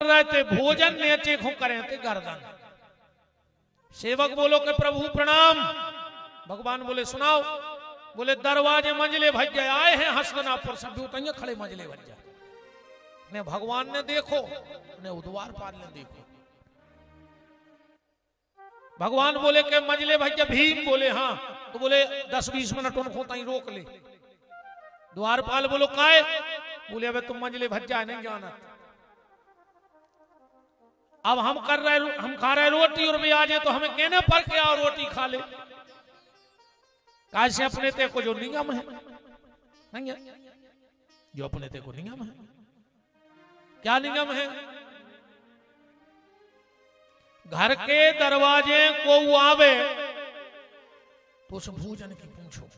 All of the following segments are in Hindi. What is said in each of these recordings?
रहे थे भोजन ने चेखों करे थे गर्दन। सेवक बोलो कि प्रभु प्रणाम। भगवान बोले सुनाओ। बोले दरवाजे मंजिले भज जाए आए हैं हस्तिनापुर, सब उतंगे खड़े मंजिले भज जाए। ने भगवान ने देखो ने उद्वार पाल ने देखो। भगवान बोले के मंजिले भज जा। भीम बोले हाँ। तो बोले 10-20 मिनट उनको तई रोक ले। द्वारपाल बोलो काय? बोले अबे तुम मंजिले भज जाए नहीं जाना। अब हम खा रहे रोटी और भी आ जाए तो हमें कहने पर के आओ रोटी खा ले। कैसे अपने ते को जो नियम है नहीं है, जो अपने ते को नियम है। क्या नियम है? घर के दरवाजे को आवे तो उस भोजन की पूछो,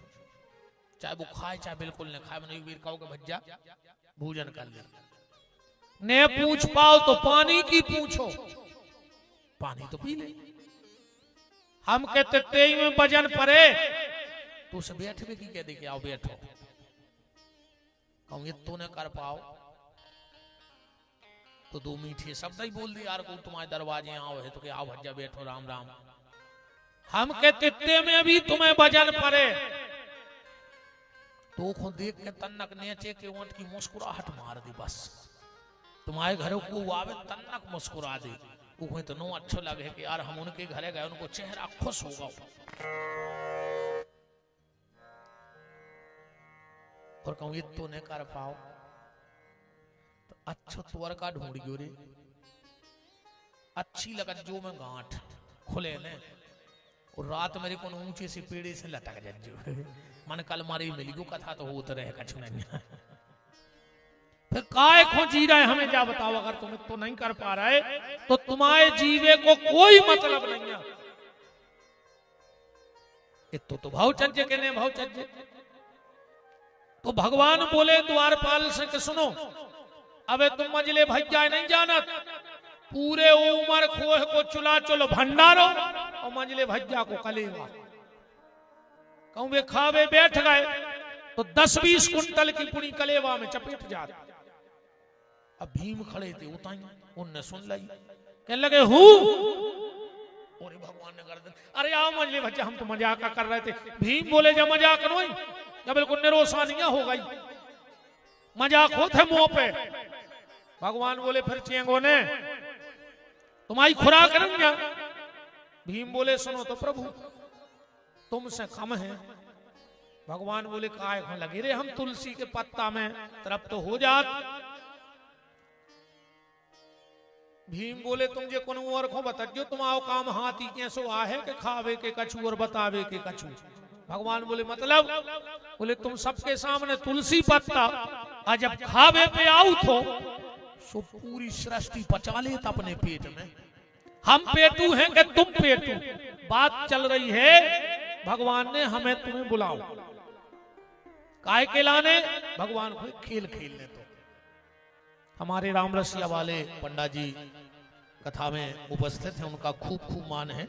चाहे वो खाए चाहे बिल्कुल न खाए। मैंने एक बार कहो कि भज्जा भोजन कर ले। ने पूछ पाओ तो पानी की पूछो, पानी तो पी ले। हम कहते तेई में वजन पड़े तो उसे बैठ भी की कह दे कि आओ बैठो। कहूं ये तो न कर पाओ तो 2 मीठे शब्द ही बोल दिया यार को तुम्हारे दरवाजे आओ है तो कि आओ भज्जा बैठो राम राम। हम कहते ते में भी तुम्हें वजन पड़े तो खुद देख के तन्नक नेचे के ऊंट की मुस्कुराहट मार दी। बस तुम्हारे घरों को आवे तन्नक मुस्कुरा दे। वो तो नो अच्छा लगे कि यार हम उनके घरे गए उनको चेहरा खुश होगा। और कहूं ये तो नहीं कर पाओ तो अच्छा तुअर का ढूंढ गयो रे। अच्छी लगत जो में गांठ खुले ने और रात मेरे को ऊंचे से पेड़े से लटक जाए। मन कल मारी मिली गो कथा तो होता रहे कछु नहीं। फिर काय खो जी रहे हमें क्या बताओ। अगर तुम तो नहीं कर पा रहे तो तुम्हारे जीवे को कोई मतलब नहीं है। तो भाव चज्जे के ने भाव चज्जे। तो भगवान बोले द्वारपाल से कि सुनो अबे तुम मंजिले भज जाए नहीं जानत। पूरे उमर खोह को चुला चलो भंडारो और मंजिले भज्जा को कलेवा। कहूं वे खावे बैठ गए तो 10-20 कुंटल की पुड़ी कलेवा में चपेट जात। अब भीम खड़े थे उताई उनने सुन ली कहने लगे हूँ। और भगवान ने कर दिया अरे आओ मंजिले भज्जा हम तो मजाक कर रहे थे। भीम बोले जब मजाक नहीं जब बिल्कुल निरोसानियां हो गई मजाक होते मुंह पे। भगवान बोले फिर चेंगो ने तुम्हारी खुराक करेंगे। भीम बोले सुनो तो प्रभु तुमसे कम है। भगवान बोले काय लगे रे हम तुलसी के पत्ता में तरफ तो हो जात। भीम बोले तुम जे कोनो और को बताजो तुम आओ काम हाथी कैसो आहे के खावे के कछु और बतावे के कछु। भगवान बोले मतलब? बोले तुम सबके सामने तुलसी पत्ता आज जब खावे पे आओ तो सो पूरी सृष्टि पचा ले अपने पेट में। हम पेटू हैं कि तुम पेटू? बात चल रही है भगवान ने हमें तुम्हें बुलाओ काय के लाने? भगवान को खेल खेलने। तो हमारे राम रसिया वाले पंडा जी कथा में उपस्थित हैं उनका खूब खूब मान है।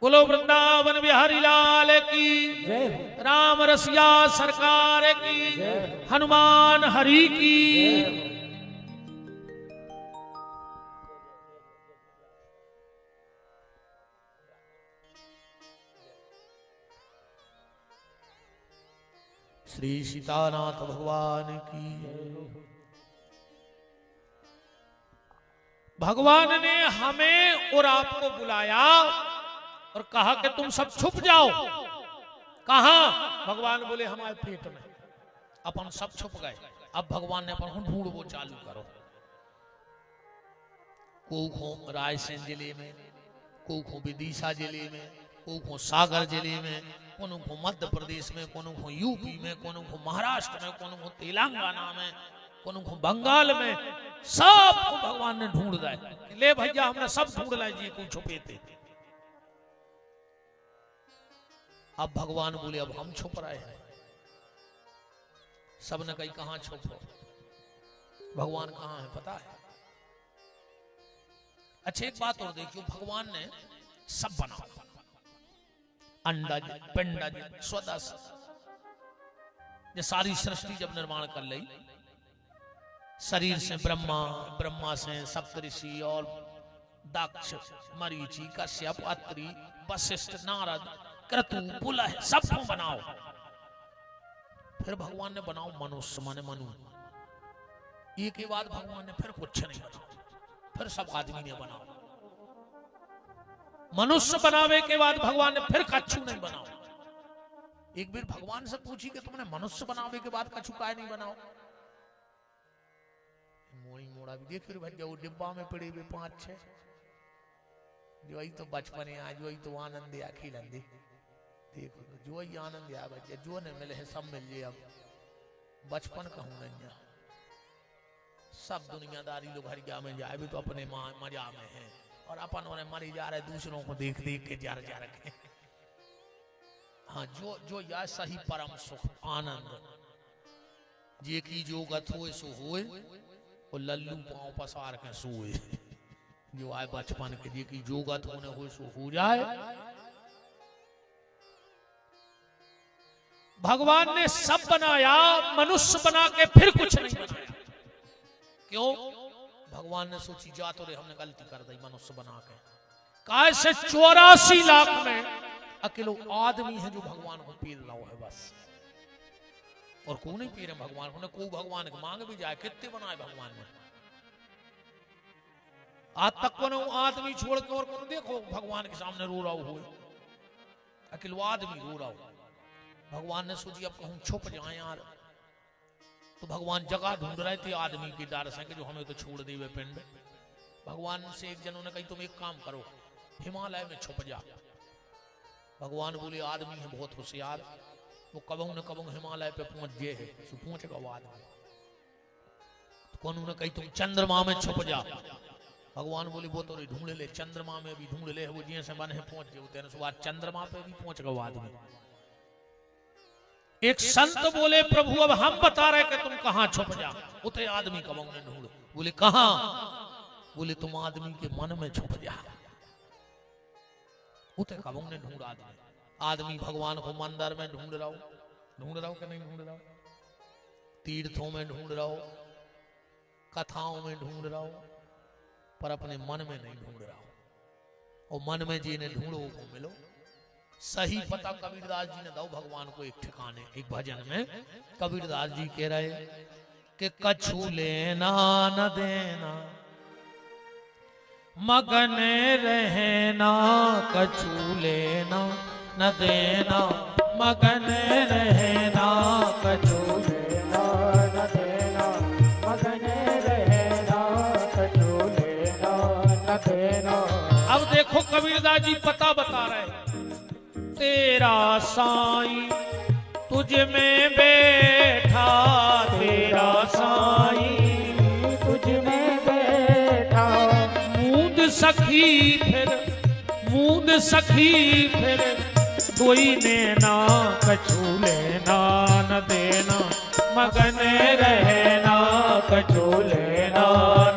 बोलो वृंदावन बिहारी लाल की जय। राम रसिया सरकार की, हनुमान हरि की। श्री सीतानाथ भगवान की। भगवान ने हमें और आपको बुलाया और कहा कि तुम सब छुप जाओ। कहां? भगवान बोले हमारे पेट में। अपन सब छुप गए। अब भगवान ने अपन ढूंढ वो चालू करो। को रायसेन जिले में, को विदिशा जिले में, को सागर जिले में, को मध्य प्रदेश में, को यूपी में, को महाराष्ट्र में, को तेलंगाना में, को बंगाल में। सबको भगवान ने ढूंढ दिया। ले भैया हमने सब ढूंढ लाए जी को छुपे थे। अब भगवान बोले अब हम छुप रहे हैं। सब ने कही कहां छुपो? भगवान कहां है पता है? अच्छा एक बात और देखियो, भगवान ने सब बना, अंडज पिंडज स्वदस, ये सारी सृष्टि जब निर्माण कर ली शरीर से ब्रह्मा, ब्रह्मा से सप्तऋषि और दक्ष, मरीचि, कश्यप, अत्रि, वशिष्ठ, नारद, क्रतु, पुलह सबको बनाओ। फिर भगवान ने बनाओ मनुष्य माने मनु। एक के बाद भगवान ने फिर कुछ नहीं बनाओ, फिर सब आदमी ने बनाओ। मनुष्य बनावे के बाद भगवान ने फिर कछु नहीं बनाओ। एक बार भगवान से पूछी कि तुमने मनुष्य बनावे के बाद कछु काय नहीं बनाओ। मोड़ी मोड़ा भी देख फिर भैया वो डिब्बा में पड़े हुए 5-6 जो ही तो बचपन है, जो ही तो आनंद या खिलंदी देखो तो जो ही आनंद या बच्चे जो ने मिले है सब मिल जाए। अब बचपन कहूँ नहीं, सब दुनियादारी लोग हरिया में जाए भी तो अपने मजा में है और अपन उन्हें मरी जा रहे दूसरों को देख देख के जा रखे। हाँ जो या सही परम सुख आनंद जे की जो गत होए सो होए और लल्लू पांव पसार के सोए। जो आए बचपन के जे की जो गत होने हो सो हो जाए। भगवान ने सब बनाया, मनुष्य बना के फिर कुछ नहीं बनाया। क्यों? भगवान ने सोची जा तो रे हमने गलती कर दी मनुष्य बना के। काय से 84 लाख में अकेलो आदमी है जो भगवान को पीर रहा है बस, और को नहीं पी रहे भगवान को। को भगवान के मांग भी जाए कितने बनाए भगवान ने। आज तक को आदमी छोड़ के और को देखो भगवान के सामने रो रहा हो, अकेलो आदमी रो रहा हो। भगवान ने सोची अब कहूं छुप जाए यार, तो भगवान जगह ढूंढ रहे थे आदमी की डर से कि जो हमें तो छोड़ दे वे पिंड। भगवान से एक जनों ने कही तुम एक काम करो हिमालय में छुप जा। भगवान बोले आदमी है बहुत होशियार, वो कबहू न कबहू हिमालय पे पहुंच गए है, तो पहुंचेगा वो आदमी। तो कौन ने कही तुम चंद्रमा में छुप जा। भगवान बोले वो तो ढूंढ ले, चंद्रमा में भी ढूंढ ले, वो जिसे बने पहुंच गए तेरे से चंद्रमा पे भी पहुंचेगा वो आदमी। एक संत बोले प्रभु अब हम बता रहे कि तुम कहां छुप जा। उते आदमी कबहू ने ढूंढ। बोले कहां? बोले तुम आदमी के मन में छुप जा। उते कबहू ने ढूंढ आदमी भगवान को मंदिर में ढूंढ रहा हो कि नहीं ढूंढ रहा हो, तीर्थों में ढूंढ रहा हो, कथाओं में ढूंढ रहा हो, पर अपने मन में नहीं ढूंढ रहा हो। और मन में जिन्हें ढूंढो वो मिलो। सही पता कबीरदास जी ने दो भगवान को एक ठिकाने। एक भजन में कबीरदास जी कह रहे कि कछु लेना न देना मगन रहना, कछु लेना न देना मगन रहना, कछु लेना न देना मगन रहना, कछु लेना न देना। अब देखो कबीरदास जी पता बता रहे। तेरा साईं तुझ में बैठा, तेरा साईं तुझ में बैठा, मूंद सखी फिर कोई नैना, कछु लेना न देना मगन रहना, कछु लेना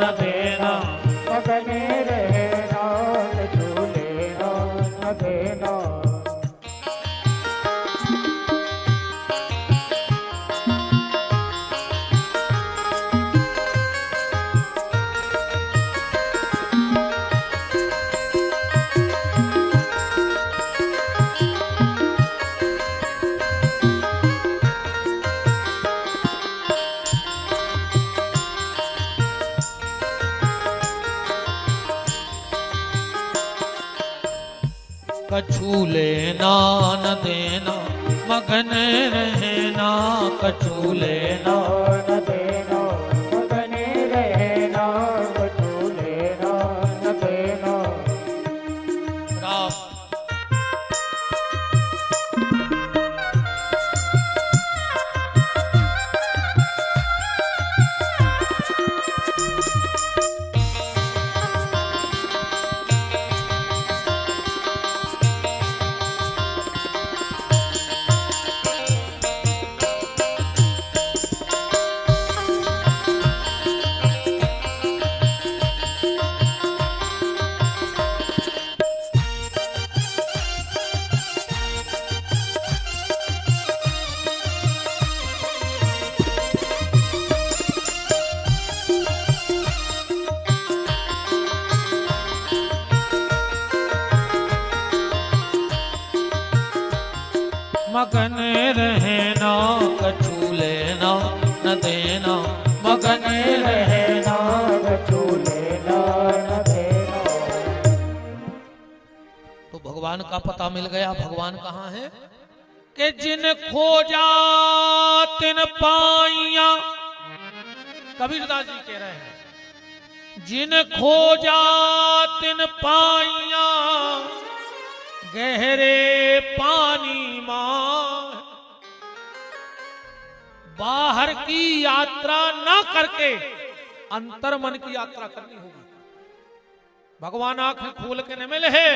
न देना मगन रहना, कछु लेना न देना। कछु लेना न देना मगन रहना, कछु लेना न देना मगन रहना, कछु लेना न देना। मगन रहना कछु लेना न देना, मगन रहना कछु लेना न देना। तो भगवान का पता मिल गया। भगवान कहाँ है कि जिन खोजा तिन पाइया। कबीरदास जी कह रहे हैं जिन खोजा तिन पाइया, गहरे पानी मां। बाहर की यात्रा ना करके अंतर मन की यात्रा करनी होगी। भगवान आंखें खोल के न मिले है,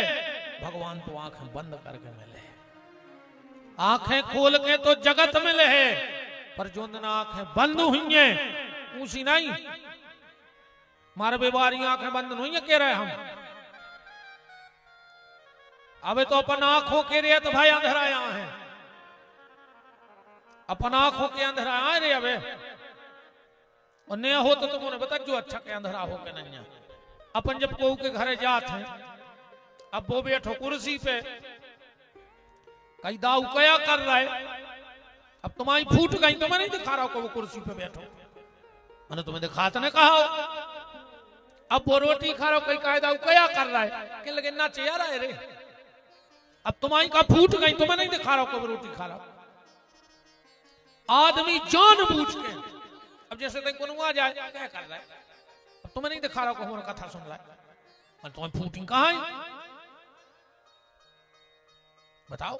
भगवान तो आंखें बंद करके मिले है। आंखें खोल के तो जगत मिले है, पर जो दिन आंखें बंद हुई हैं ऊंची नहीं। मारे बेबारी आंखें बंद नहीं है कह रहे हम। अबे तो अपन आंखों के रे तो भाई अंधेरा यहाँ है, अपन आंखों के अंधेरा आए रे। अबे और नया हो तो तुम बता जो अच्छा के अंधेरा हो के नहीं। अपन जब को के घरे जाते हैं, अब वो बैठो कुर्सी पे, कई दाऊ कया कर रहा है। अब तुम्हारी फूट गई तो मैं नहीं दिखा रहा हूं वो कुर्सी पे बैठो, मैंने तुम्हें दिखा तो नहीं कहा। अब वो रोटी खा रहा हो, कई कायदा कया कर रहा है कि लगे ना चेहरा है रे। अब तुम्हारी का फूट गई तो मैं नहीं दिखा रहा हूं कब रोटी खा रहा। आदमी जान बूझ के, अब जैसे कहीं आ जाए क्या कर रहा है, अब तुम्हें नहीं दिखा रहा हूं हमारा कथा सुन रहा है, तुम्हारी फूटिंग कहां है बताओ।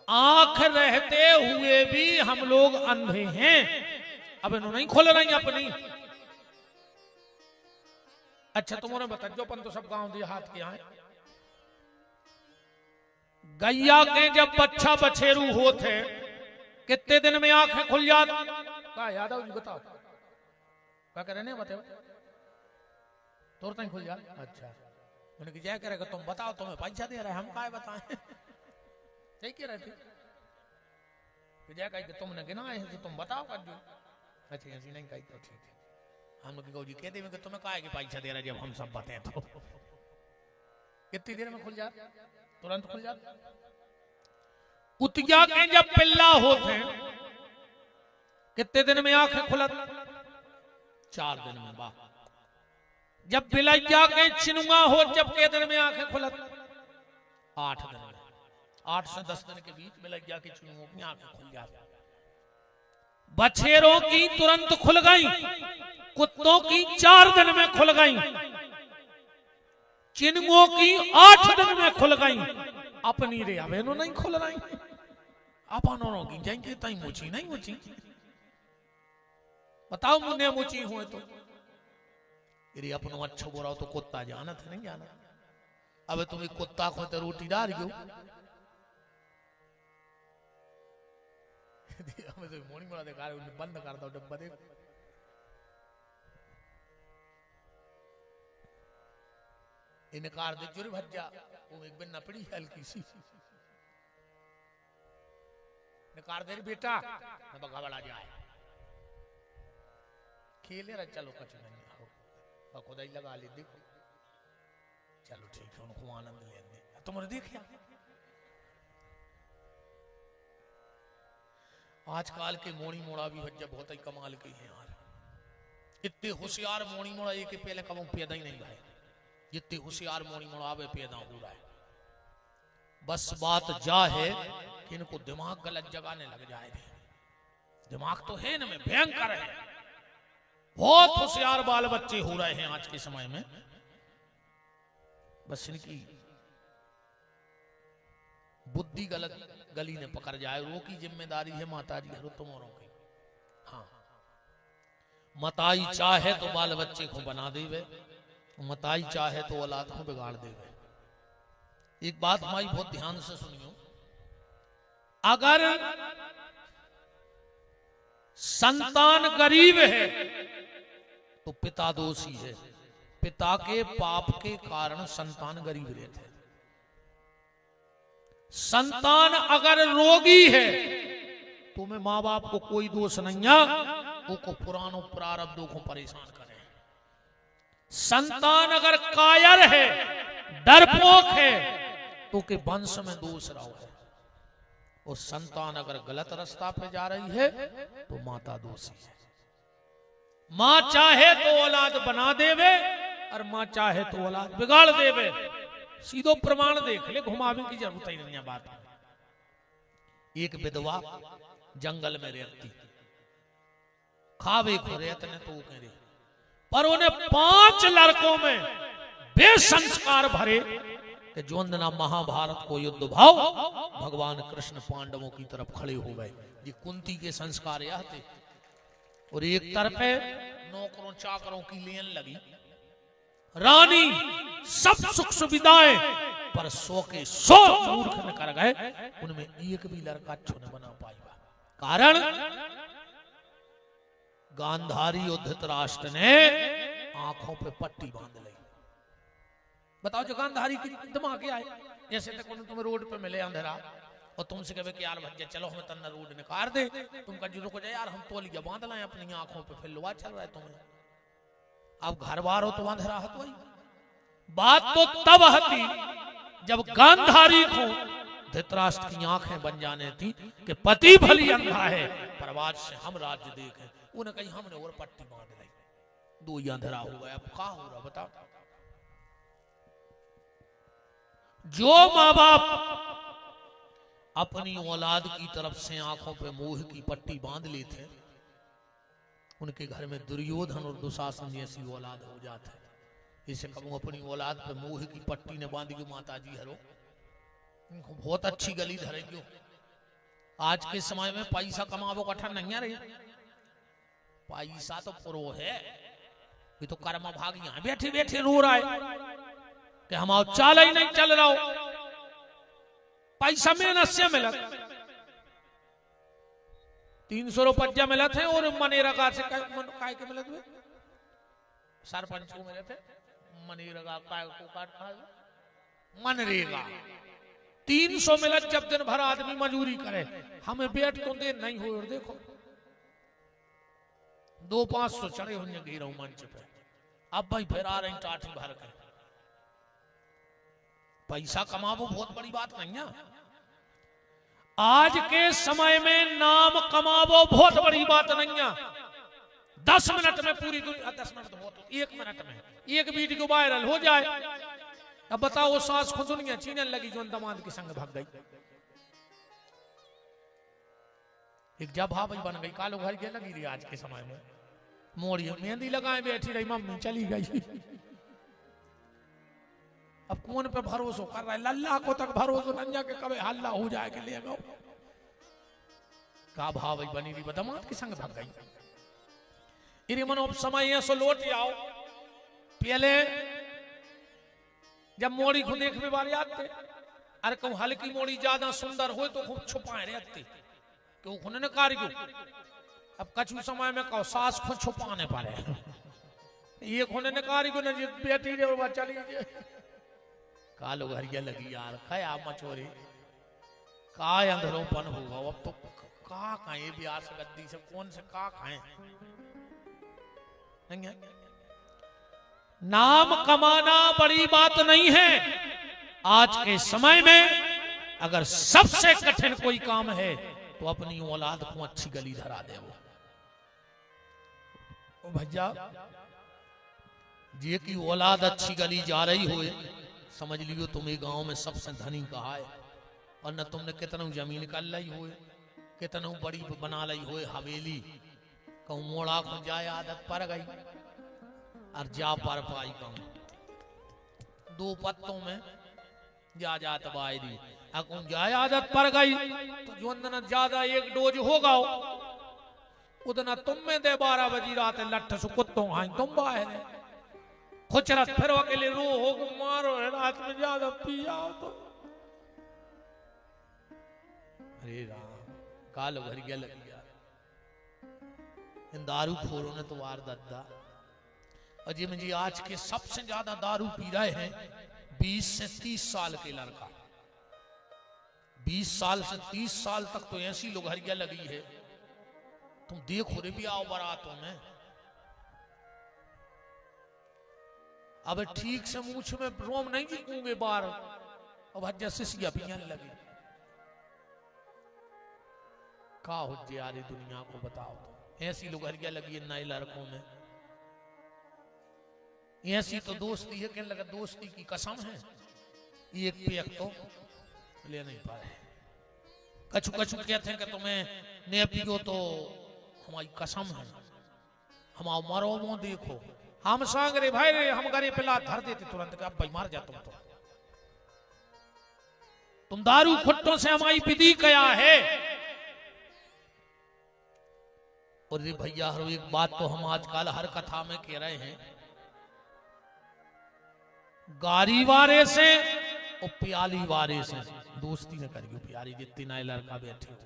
आंख रहते हुए भी हम लोग अंधे हैं। अब इन्होंने नहीं खोल रही अपनी। अच्छा तुम्हारे बता जो अपन तो सब गांव देहात के आए। गैया के जब बच्चा बछेरू होते कितने दिन में आंखें खुल जाती? क्या यादव जी बताओ क्या कह रहे बताओ। तुरंत ही खुल जाए। अच्छा मैंने कि जय करेगा तुम बताओ, तुम्हें पैसा दे रहे हम काय बताएं। सही कह रहे थे जय कही तुमने गिना है तो तुम बताओ कर दो। अच्छा ऐसी नहीं कही तो ठीक है। हम लोग जी कहते हैं कि तुम्हें कहा कि पैसा दे रहा जब हम सब बताएं तो कितनी देर में खुल जाता? तुरंत खुल जाता। कुतिया के जब पिल्ला होते हैं कितने दिन में आंखें खुलत? 4 दिन में। वाह। जब बिलैया के चिनुआ हो जब के दिन में आंखें खुलत? 8 दिन में। 8 से 10 दिन के बीच बिलैया के चिनुओं की आंखें खुल जाती। बछेरों की तुरंत खुल गई, कुत्तों की 4 दिन में खुल गई, चिनुओं की 8 दिन में खुल गई। अपनी रे अब इन्हों नहीं खुल रही, अपनों की जाएंगे तई मुची नहीं मुची। बताओ मुन्ने मुची हुए तो यदि अपनों अच्छा बोरा तो कुत्ता जाना था नहीं जाना। अब तुम्हें कुत्ता को तो रोटी डाल गयो। हमें तो मोनी मोड़ा देखा रहे बंद कर दो डब्बा देख। इनकार दे जोरे भज्जा वो एक बिन्ना पड़ी हल्की सी निकार दे बेटा न बगा बड़ा जाए खेले रहा। चलो कुछ नहीं आओ खुदा ही लगा ले देखो। चलो ठीक है उनको आनंद लेने तुमने देखा। आजकल के मोनी मोड़ा भी भज्जा बहुत ही कमाल के हैं यार। इतने होशियार मोनी मोड़ा एक पहले कम पैदा ही नहीं भाई, जितने होशियार मोनी मोड़ा आवे पैदा हो रहा है। बस बात जा है कि इनको दिमाग गलत जगाने लग जाए। दिमाग तो है इनमें भयंकर है। बहुत होशियार बाल बच्चे हो रहे हैं आज के समय में। बस इनकी बुद्धि गलत गली ने पकड़ जाए। वो की जिम्मेदारी है माता जी हरो तुम्हारों की। हाँ मताई चाहे तो बाल बच्चे को बना देवे, मताई चाहे तो औलाद को बिगाड़ देवे। एक बात हमारी बहुत ध्यान से सुनियो। अगर संतान गरीब है तो पिता दोषी है। पिता के पाप के कारण संतान गरीब रहते हैं। संतान अगर रोगी है तो में माँ बाप को कोई दोष नहीं है, वो को पुरानों प्रारब्धों को परेशान करे। संतान अगर कायर है, डरपोक है तो के वंश में दोष रहो है। और संतान अगर गलत रास्ता पे जा रही है तो माता दोषी है। मां चाहे तो औलाद बना देवे और मां चाहे तो औलाद बिगाड़ देवे। सीधो प्रमाण देख ले, घुमावे की जरूरत ही नहीं है बात। एक विधवा जंगल में रहती, खावे को रेत ने तो कह रही, पर उन्हें 5 लड़कों में वे संस्कार भरे कि जो अंदना महाभारत को युद्ध भाव भगवान कृष्ण पांडवों की तरफ खड़े हो गए। ये कुंती के संस्कार यह थे। और एक तरफ है नौकरों चाकरों की लेन लगी, रानी सब सुख सुविधाएं, पर 100 के 100 मूर्ख न कर गए, उनमें एक भी लड़का अच्छो न बना पाएगा। कारण गांधारी और धृतराष्ट्र ने आंखों पे पट्टी बांध ली। बताओ जो गांधारी की दिमाग क्या है। जैसे तक तुम रोड पे मिले अंधेरा और तुमसे कहे कि यार भैया चलो हमें तन्ना रोड निकाल दे, तुम कह रुको जा यार हम तौलिया बांध लाए अपनी आंखों पे, फिर लुआ चल रहा है तुम्हें। अब घर बार हो तो अंधेरा है। तो बात तो तब हती जब गांधारी को धृतराष्ट्र की आंखें बन जाने थी कि पति भली अंधा है पर आज से हम राज्य देखें। उन्हें कही हमने और पट्टी बांध ली, 2 ही अंधेरा हो गया। अब क्या हो रहा बताओ। जो माँ बाप अपनी औलाद की तरफ से आंखों पे मोह की पट्टी बांध लेते, उनके घर में दुर्योधन और दुशासन जैसी औलाद हो जाते। इसे कहूं अपनी औलाद पे मोह की पट्टी ने बांध के माता जी हरो इनको बहुत अच्छी गली धरेगी। आज के समय में पैसा कमावो कठिन नहीं है रही, पैसा तो पुरो है। ये तो कर्म भाग यहाँ बैठे बैठे रो रहा है कि हमारा चाल ही नहीं चल रहा हो। पैसा मेहनत से मिला, 300 रुपया मिला थे और मनरेगा से काय के मिले थे, सरपंच को मिले थे मनरेगा काय को काट खा मनरेगा 300 मिला। जब दिन भर आदमी मजूरी करे, हमें बेट तो दे नहीं हो। और देखो 200-500 चढ़े होंगे गिरा मंच पे। अब भाई फिर आ रही टाठी भर कर। पैसा कमावो बहुत बड़ी बात नहीं है। आज के समय में नाम कमावो बहुत बड़ी बात नहीं है। 10 मिनट में पूरी दुनिया, 10 मिनट तो बहुत, 1 मिनट में एक वीडियो वायरल हो जाए। अब बताओ वो सास खुद दुनिया चीने लगी जो दामाद के संग भाग गई। एक जब भाभी बन गई, कालो घर के लगी रही। आज के समय में मोड़ी मेहंदी लगाए बैठी रही, मम्मी चली गई। अब कौन पे भरोसा कर रहा है? लल्ला को तक भरोसा नहीं के कभी हल्ला हो जाए के ले गो का भाव बनी रही, दामाद के संग भाग गई। इरे मनो समय सो लौट आओ। पहले जब मोड़ी को देखने वाले आते, अरे कहूं हल्की मोड़ी ज्यादा सुंदर हो तो खूब छुपाए रहते क्यों खुने ने कारिगो। अब कछु समय में कहो सास को छुपाने पारे ये खुने ने कारिगो ने बेटी रे और चली गई। कालो घरिया लगी यार, खया मचोरे का अंधरोपन होगा। अब तो का खाए बिहार से गद्दी से कौन से का खाए। नहीं है, नाम कमाना बड़ी बात नहीं है। आज के समय में अगर सबसे कठिन कोई काम है तो अपनी औलाद को अच्छी गली धरा दे। वो भैया जे की औलाद अच्छी गली जा रही हो, समझ लियो तुम्हें गांव में सबसे धनी कहा है। और न तुमने कितना जमीन कर ली हो, कितना बड़ी बना ली हो हवेली, कहूं मोड़ा को जाए आदत पड़ गई और जा पर पाई कहूं 2 पत्तों में जा जात बायरी अकुं जाए आदत पड़ गई तो जो न ज्यादा 1 डोज होगा उतना तुम में दे 12 बजी रात लठ से कुत्तों हाई तुम बाहर खुचरत फिर अकेले रो हो मारो रात में ज्यादा पिया तो। अरे राम काल भर गया लगी यार, इन दारू खोरों ने तो वार दद्दा। और जी में जी आज के सबसे ज्यादा दारू पी रहे हैं 20 से 30 साल के लड़का। 20 साल से 30 साल तक तो ऐसी लोग हरिया लगी है, तुम देखो रे भी आओ बारातों में। अब ठीक से मूछ में रोम नहीं दिखूंगे बार, अब हज्जा सिसिया पियन लगे। का हो यारी दुनिया को बताओ। ऐसी लुघरिया लगी है नए लड़कों में, ऐसी तो दोस्ती है, कहने लगा दोस्ती की कसम है, एक पे एक तो ले नहीं पा रहे। कछु कछु कहते हैं कि तुम्हें ने पियो तो हमारी कसम है, हम मरो मो देखो, हम सांग रे भाई रे, हम गरे पिला धर देते तुरंत के, अब भाई मार जा तुम दारू खुट्टों से हमारी विधि कया है। और रे भैया हर एक बात तो हम आजकल हर कथा में कह रहे हैं, गारी वारे से और प्याली वारे से दोस्ती न करियो। प्यारी जितनी नए लड़का बैठे हो,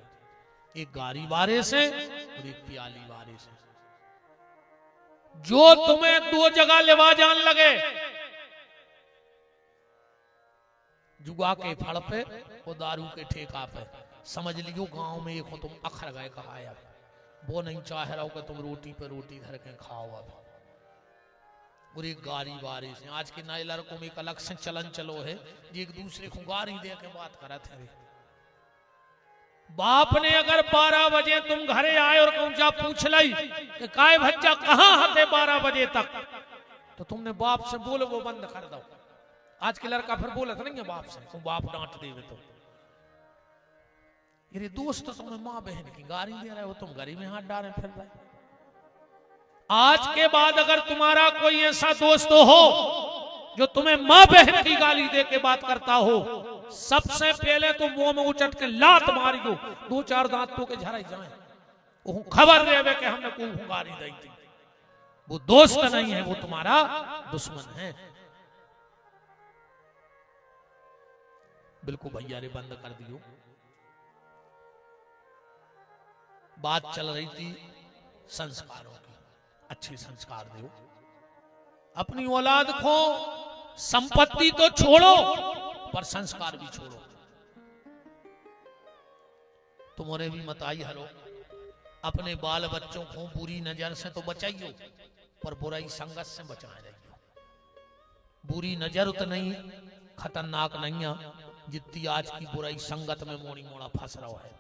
एक गारी वारे से और एक प्याली वारे से। जो तुम्हें दो जगह लेवा जान लगे, जुआ के फड़ पे और दारू के ठेका पे, समझ लियो गांव में एक हो तुम अखर गए कहा है। वो नहीं चाह रहा हो कि तुम रोटी पे रोटी धर के खाओ। अब और एक गारी वारी से आज के नए लड़कों में एक अलग से चलन चलो है, एक दूसरे को गारी दे के बात करत है। बाप ने अगर 12 बजे तुम घरे आए और कौचा पूछ लाई कि काय भज्जा कहाँ हते 12 बजे तक, तो तुमने बाप से बोलो वो बंद कर दो। आज के लड़का फिर बोलत नहीं है बाप से, तुम बाप डांट देवे तो ये दोस्त तो तुम्हें माँ बहन की गाली दे रहे हो, तुम गरीब में हाथ डाले फिर रहे। आज के बाद अगर तुम्हारा कोई ऐसा दोस्त हो जो तुम्हें माँ बहन की गाली दे के बात करता हो, सबसे पहले तो मुंह में उचट के लात मारियो, 2-4 दांतों के झराई जाए, वो खबर देवे कि हमने को गाली दी थी। वो दोस्त नहीं है, वो तुम्हारा दुश्मन है। बिल्कुल भैया रे बंद कर दियो। बात चल रही थी संस्कारों की, अच्छे संस्कार दो अपनी औलाद को। संपत्ति तो छोड़ो पर संस्कार भी छोड़ो। तुम्हारे भी मत आई हरो, अपने बाल बच्चों को बुरी नजर से तो बचाइयो पर बुराई संगत से बचाए रहियो। बुरी नजर उतनी खतरनाक नहीं है जितनी आज की बुराई संगत में मोड़ी मोड़ा फंस रहा है।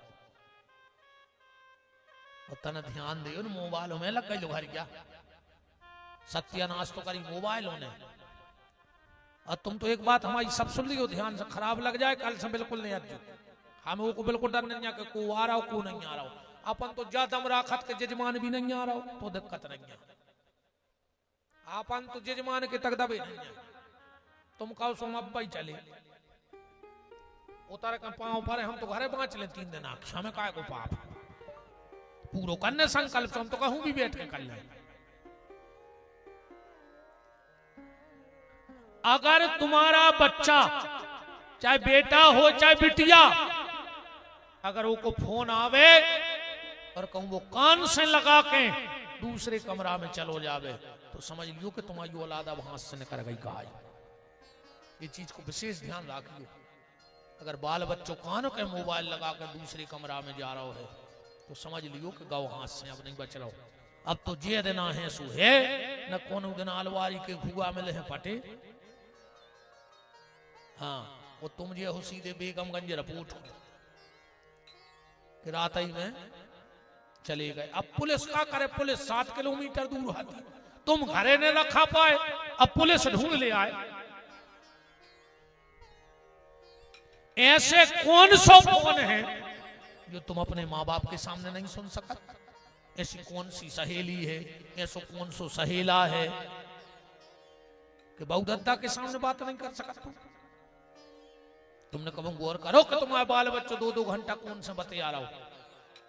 तन ध्यान दे मोबाइल में लग गई घर क्या सत्यानाश तो करी मोबाइल होने। और तुम तो एक बात हमारी सब सुन लियो ध्यान से, खराब लग जाए कल से बिल्कुल नहीं आती। हमें को बिल्कुल डर नहीं है कि को आ रहा हो को नहीं आ रहा हो। अपन तो ज्यादा राखत के जजमान भी नहीं आ रहा हो तो दिक्कत नहीं है। अपन तो जजमान के तक दबे नहीं है। तुम कहो सो अब ही चले उतर का पाँव पर हम तो घरे बाँच ले 3 दिन हमें काय को पाप पूरो करने संकल्प हम तो कहूं भी बैठ के कर ले। अगर तुम्हारा बच्चा चाहे बेटा हो चाहे बिटिया, अगर वो को फोन आवे और कहूं वो कान से लगा के दूसरे कमरा में चलो जावे तो समझ लियो कि तुम्हारी औलाद अब हाथ से निकल गई। कहा ये चीज को विशेष ध्यान रखियो। अगर बाल बच्चों कानों के मोबाइल लगा कर दूसरे कमरा में जा रहा है तो समझ लियो कि गौ हाथ से अब नहीं बच रहा हो। अब तो जे देना है सो है न कोनो दिन अलवारी के घुआ में ले पटे। हाँ वो तुम जे हो सीधे बेगमगंज रिपोर्ट कि रात ही में चले गए। अब पुलिस का करे, पुलिस 7 किलोमीटर दूर आती, तुम घरे ने रखा पाए, अब पुलिस ढूंढ ले आए। ऐसे कौन सो फोन है जो तुम अपने माँ बाप के सामने नहीं सुन सकत? ऐसी कौन सी सहेली है, ऐसा कौन सो सहेला है कि बहुदत्ता के सामने बात नहीं कर सकत? तुमने कभी गौर करो कि तुम्हारे बाल बच्चों 2-2 घंटा कौन से बतिया रहा हो?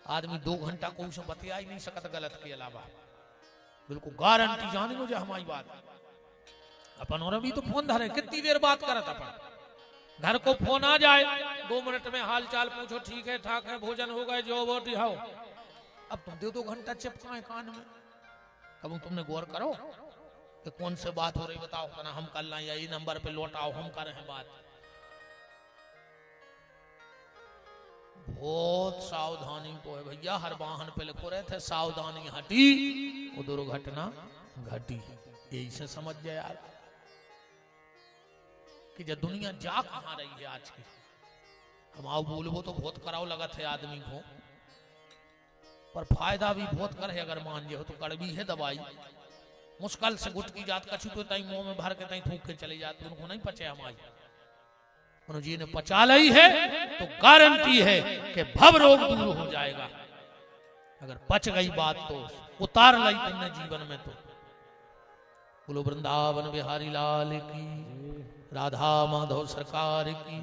आदमी 2 घंटा कौन से बतिया ही नहीं सकता गलत के अलावा। बिल्कुल गारंटी जानी मुझे हमारी बात। अपन और भी तो फोन धरे, कितनी देर बात करत अपन। घर को फोन आ जाए 2 मिनट में हाल चाल पूछो, ठीक है ठाक है, भोजन हो गए, जो वो दिखाओ। अब तुम 2-2 घंटा चिपकाए कान में। अब तुमने गौर करो कि कौन से बात हो रही बताओ ना, हम कर लाए या ये नंबर पे लौटाओ हम कर रहे बात। बहुत सावधानी को है भैया। हर वाहन पे लिखो रहे थे सावधानी हटी वो दुर्घटना घटी। यही से समझ जाए यार कि जब दुनिया जा कहां रही है आज की। हम आओ बोलबो तो बहुत कराव लगत है आदमी को पर फायदा भी बहुत कर है, अगर मान जे हो तो कड़वी है दवाई। मुश्किल से गुटकी जात कछु तो तई मुंह में भर के तई थूक के चले जाते, उनको नहीं पचे हमारी। उन्होंने जी ने पचा ली है तो गारंटी है कि भव रोग दूर हो जाएगा। अगर पच गई बात तो उतार लाई तुमने जीवन में। तो बोलो वृंदावन बिहारी लाल की, राधा माधव सरकार की।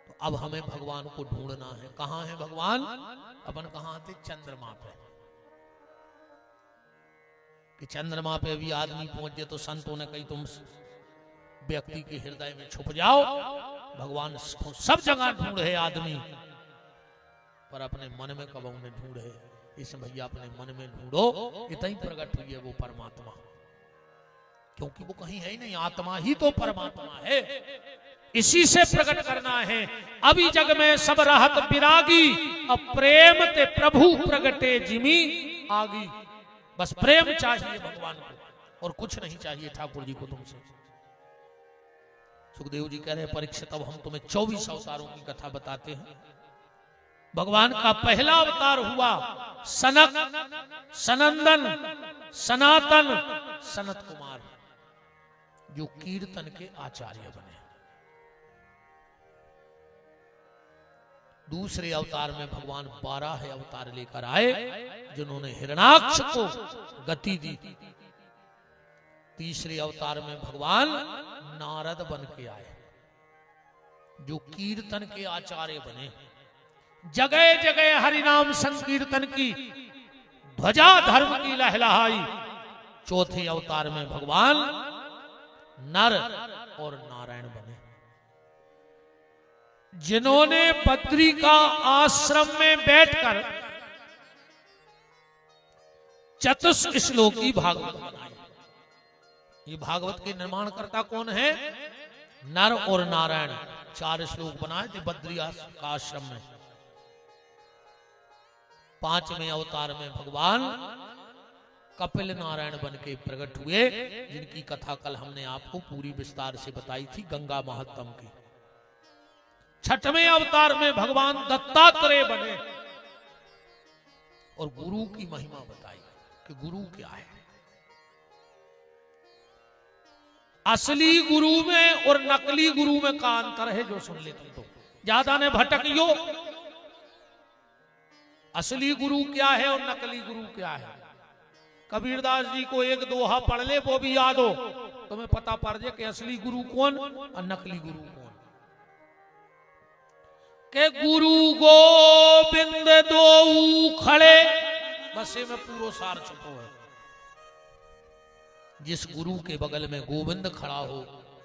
तो अब हमें भगवान को ढूंढना है। कहां है भगवान? अपन कहां थे? चंद्रमा पे। कि चंद्रमा पे भी आदमी पहुंच जाए तो संतों ने कही तुम व्यक्ति के हृदय में छुप जाओ। भगवान सब जगह ढूंढे आदमी, पर अपने मन में कब उन्हें ढूंढे। इस भैया अपने मन में ढूंढो, इतना ही प्रकट हुई है वो परमात्मा। क्योंकि वो कहीं है ही नहीं, आत्मा ही तो परमात्मा है। इसी से प्रकट करना है। अभी जग में सब राहत विरागी, अब प्रेम ते प्रभु प्रगटे जिमी आगी। बस प्रेम चाहिए भगवान को और कुछ नहीं चाहिए ठाकुर जी को तुमसे। सुखदेव जी कह रहे हैं परीक्षित अब हम तुम्हें 24 अवतारों की कथा बताते हैं। भगवान का पहला अवतार हुआ सनक, सनंदन, सनातन, सनत कुमार, जो कीर्तन के आचार्य बने। दूसरे अवतार में भगवान 12 अवतार लेकर आए, जिन्होंने हिरणाक्ष को गति दी। तीसरे अवतार में भगवान नारद बन के आए, जो कीर्तन के आचार्य बने। जगह जगह हरिनाम संकीर्तन की ध्वजा धर्म की लहलहाई। चौथे अवतार में भगवान नर और नारायण बने, जिन्होंने बद्री का आश्रम में बैठकर चतुश्लोकी भागवत बनाई। ये भागवत के निर्माण करता कौन है? नर और नारायण। 4 श्लोक बनाए थे बद्री का आश्रम में। 5वें अवतार में भगवान कपिल नारायण बन के प्रकट हुए, जिनकी कथा कल हमने आपको पूरी विस्तार से बताई थी गंगा महात्म की। 6वें अवतार में भगवान दत्तात्रेय बने और गुरु की महिमा बताई कि गुरु क्या है। असली गुरु में और नकली गुरु में का अंतर है, जो सुन ले तुम तो ज्यादा ने भटकियो। असली गुरु क्या है और नकली गुरु क्या है? कबीरदास जी को एक दोहा पढ़ ले, वो भी याद हो, तुम्हें पता पड़ जाए कि असली गुरु कौन और नकली गुरु कौन। के गुरु गोविंद दो खड़े, बस में पूरा सार छुपो है। जिस गुरु के बगल में गोविंद खड़ा हो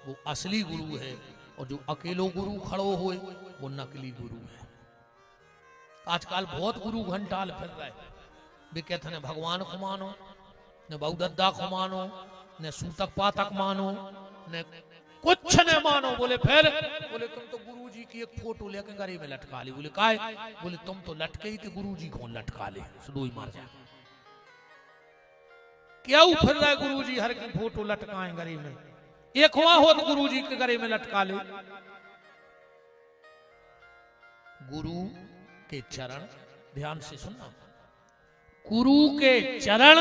वो असली गुरु है, और जो अकेलो गुरु खड़ो हो वो नकली गुरु है। आजकल बहुत गुरु घंटाल फिर रहे, वे कहते हैं भगवान को मानो, न बहुदद्दा को मानो, न सूतक पातक मानो, न कुछ न मानो। बोले फिर बोले तुम तो गुरु जी की एक फोटो लेकर गले में लटका ली। बोले काय? बोले तुम तो लटके ही थे, गुरु जी कौन लटका ले, सुदो ही मार जाए। क्या फिर रहा है गुरु जी हर की फोटो लटकाएं गले में? एक हुआ हो तो गुरु जी के गले में लटका ले। गुरु के चरण, ध्यान से सुनना, गुरु के चरण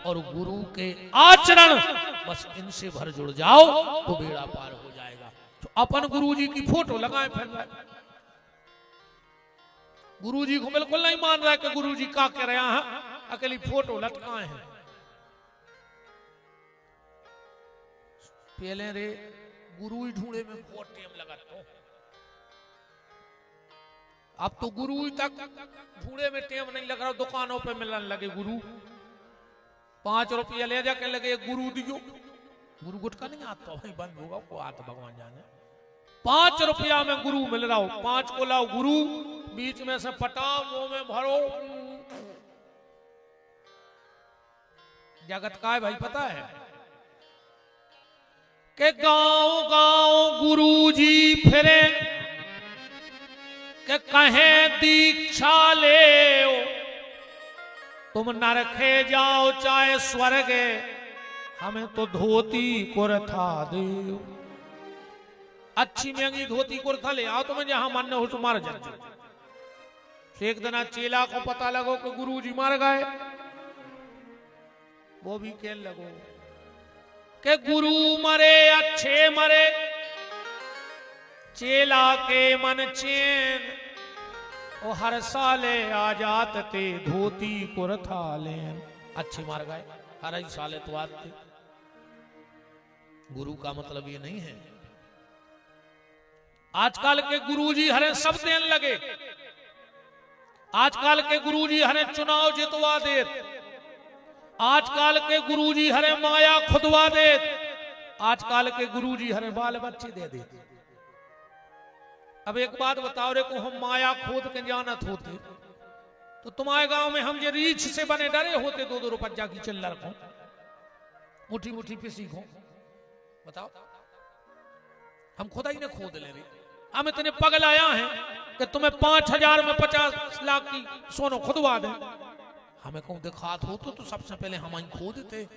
और गुरु के आचरण, बस इनसे भर जुड़ जाओ तो बेड़ा पार हो जाएगा। तो अपन गुरु जी की फोटो लगाए फिर रहा है। गुरु जी को बिल्कुल नहीं मान रहा है कि गुरु जी का कह रहे हैं, अकेली फोटो लटकाए हैं। पहले रे गुरु ही ढूंढे में बहुत टाइम लगा तो, अब तो गुरु ही तक ढूंढे में टाइम नहीं लग रहा। दुकानों पे मिलने लगे गुरु, 5 रुपया ले जाके लगे गुरु दियो। गुरु गुटका नहीं आता भाई, बंद होगा को आता भगवान जाने। 5 रुपया में गुरु मिल रहा हो, 5 को लाओ गुरु, बीच में से पटाओ, मुंह में भरो। जगत का है भाई, पता है कि गांव गांव गुरु जी फिरे, कि कहे दीक्षा ले, तुम नरखे जाओ चाहे स्वर्ग, हमें तो धोती कुर्ता दे। अच्छी महंगी धोती कुर्ता ले आओ, तुम्हें जहां मन हो तुम्हारा जल। एक दिन चेला को पता लगो कि गुरुजी मर गए, वो भी कहने लगो कि गुरु मरे अच्छे मरे, चेला के मन चैन, और हर साले आ जात ते धोती कुरथा लेन। अच्छे मर गए, हर ही साले तो आते। गुरु का मतलब ये नहीं है। आजकल के गुरुजी हरे सब देने लगे, आजकल के गुरुजी हरे चुनाव जितवा देत, आजकल के गुरुजी हरे माया खुदवा देत, आजकल के गुरुजी हरे बाल बच्चे दे देते। अब एक बात बताओ रे को हम माया खोद के जानत होते तो तुम्हारे गांव में हम जे रीछ से बने डरे होते, 2-2 रुपया की चिल्लर को, मुठी मुठी पिसी को। बताओ, हम खुदा ही ने खोद ले रहे। हम इतने पगल आया हैं कि तुम्हें 5,000 में 50 लाख की सोनो खुदवा दे। हमें कहूं दिखात हो तो सबसे पहले हम ही खोदते,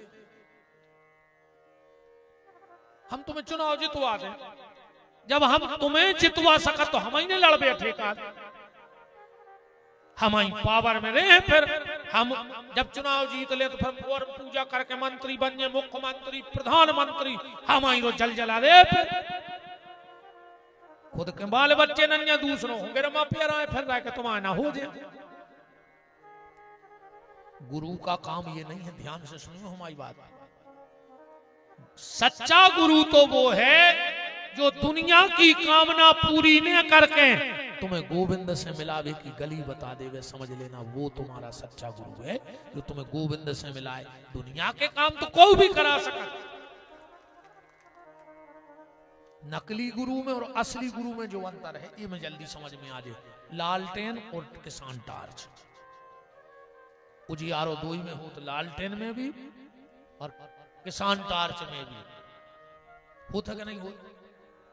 हम तुम्हें चुनाव जितवा दें। जब हम तुम्हें जितवा सका तो हम ही ने लड़ बैठे का, हम ही पावर में रहे। फिर हम जब चुनाव जीत ले तो फिर और पूजा करके मंत्री बन जाए, मुख्यमंत्री प्रधानमंत्री, हम ही रो जल जला दे। फिर खुद के बाल बच्चे नन्या दूसरों होंगे रमा प्यारा है, फिर रह के तुम्हारा ना हो जाए। गुरु का काम ये नहीं है, ध्यान से सुनियो हमारी बात। सच्चा गुरु तो वो है जो दुनिया की कामना पूरी न करके तुम्हें गोविंद से मिलावे की गली बता देवे, समझ लेना वो तुम्हारा सच्चा गुरु है, जो तुम्हें गोविंद से मिलाए। दुनिया के काम तो कोई भी करा सका। नकली गुरु में और असली गुरु में जो अंतर है ये मैं जल्दी समझ में आ जाए। लालटेन और किसान टार्च, उजियारो दो ही में हो तो लालटेन में भी और किसान टार्च में भी होता कि नहीं हो,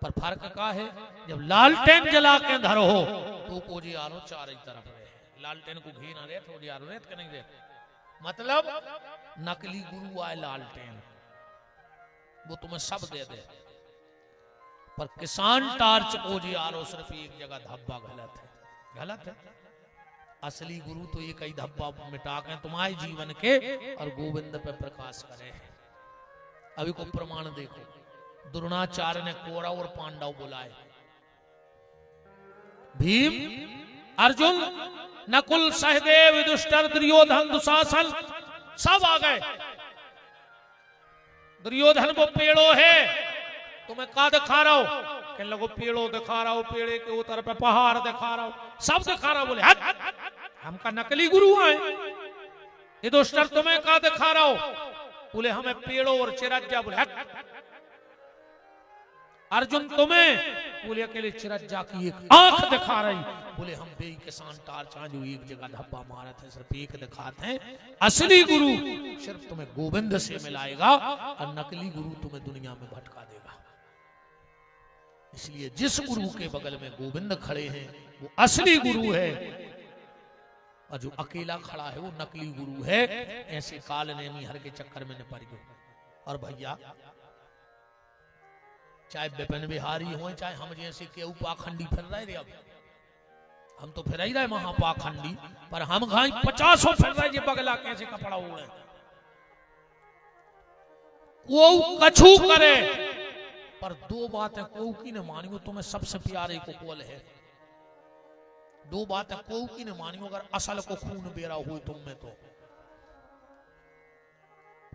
पर फर्क का है। जब लालटेन जला के धर हो तो उजियारो चार ही तरफ रहे, लालटेन को घी ना रहे तो उजियारो रहे कि नहीं रहे। मतलब नकली गुरु आए लालटेन, वो तुम्हें सब दे दे, पर किसान टार्च को उजियारो सिर्फ एक जगह धब्बा गलत है, गलत है। असली गुरु तो ये कई धब्बा मिटा के तुम्हारे जीवन के और गोविंद पे प्रकाश करे। अभी को प्रमाण देखो, द्रोणाचार्य ने कौरव और पांडव बुलाए, भीम, अर्जुन, नकुल, सहदेव, युधिष्ठिर, दुर्योधन, दुशासन सब आ गए। दुर्योधन वो पेड़ो है, तुम्हें का दिखा रहा हो, कहने लगो पेड़ो दिखा रहा हो, पेड़े के उतर पे पहाड़ दिखा रहा हो, सब दिखा रहा हो। बोले हट, हमका नकली गुरु आए। युधिष्ठिर तुम्हें का दिखा रहा हो, बोले हमें पेड़ो और चिरज्जा। बोले हट। अर्जुन तुम्हें, बोले अकेले चिरज्जा की एक आंख दिखा रही। बोले हम बे किसान टार्च जो एक जगह धब्बा मारा थे सिर्फ एक दिखाते हैं। असली गुरु सिर्फ तुम्हें गोविंद से मिलाएगा और नकली गुरु तुम्हें दुनिया में भटका देगा। इसलिए जिस गुरु के बगल में गोविंद खड़े हैं वो असली गुरु है, और जो अकेला खड़ा है वो नकली गुरु है। ऐसे काल नेमी हर के चक्कर में न पड़ गए। और भैया चाहे विपिन बिहारी हो, चाहे हम जैसे के पाखंडी फिर रहे रे, अब हम तो फिर ही रहे महापाखंडी, पर हम घाई 50 फिर रहे ये बगला कैसे कपड़ा ओढ़े। को कछु करे पर दो बातें को की न मानियो, तुम्हें सबसे प्यारे को कोल है। दो बातें को की न मानियो, अगर असल को खून बेरा हुई तुम में तो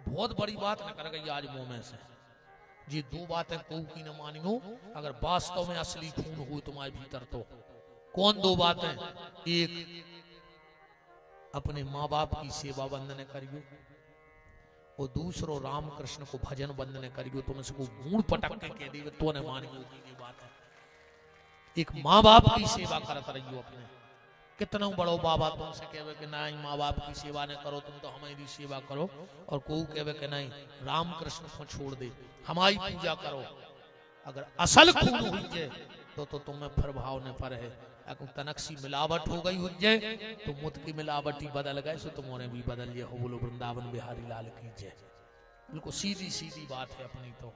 बहुत बड़ी बात न कर गई आज मुंह में से। ये दो बातें को की न मानियो, अगर वास्तव में असली खून हुई तुम्हारे भीतर तो। कौन दो बातें? एक, अपने माँ बाप की सेवा बंदने करियो, और दूसरो राम कृष्ण को भजन बंदने करियो। तुम इसको मूड पटक के कह दी तो ने मानियो की बात है। एक माँ बाप की सेवा करत रहियो अपने। कितना बड़ो बाबा तुमसे कहवे कि नहीं माँ बाप की सेवा न करो, तुम तो हमारी सेवा करो, और को कहवे कि नहीं राम कृष्ण को छोड़ दे हमारी पूजा करो। अगर असल खून हुई जाए तो तुम्हें फिर भाव न पर है। अगर तनक सी मिलावट हो गई हो जाए तो मुत की मिलावट ही बदल गए, सो तुम्हारे भी बदल जाए। हो बोलो वृंदावन बिहारी लाल की जय। बिल्कुल सीधी सीधी बात है अपनी तो।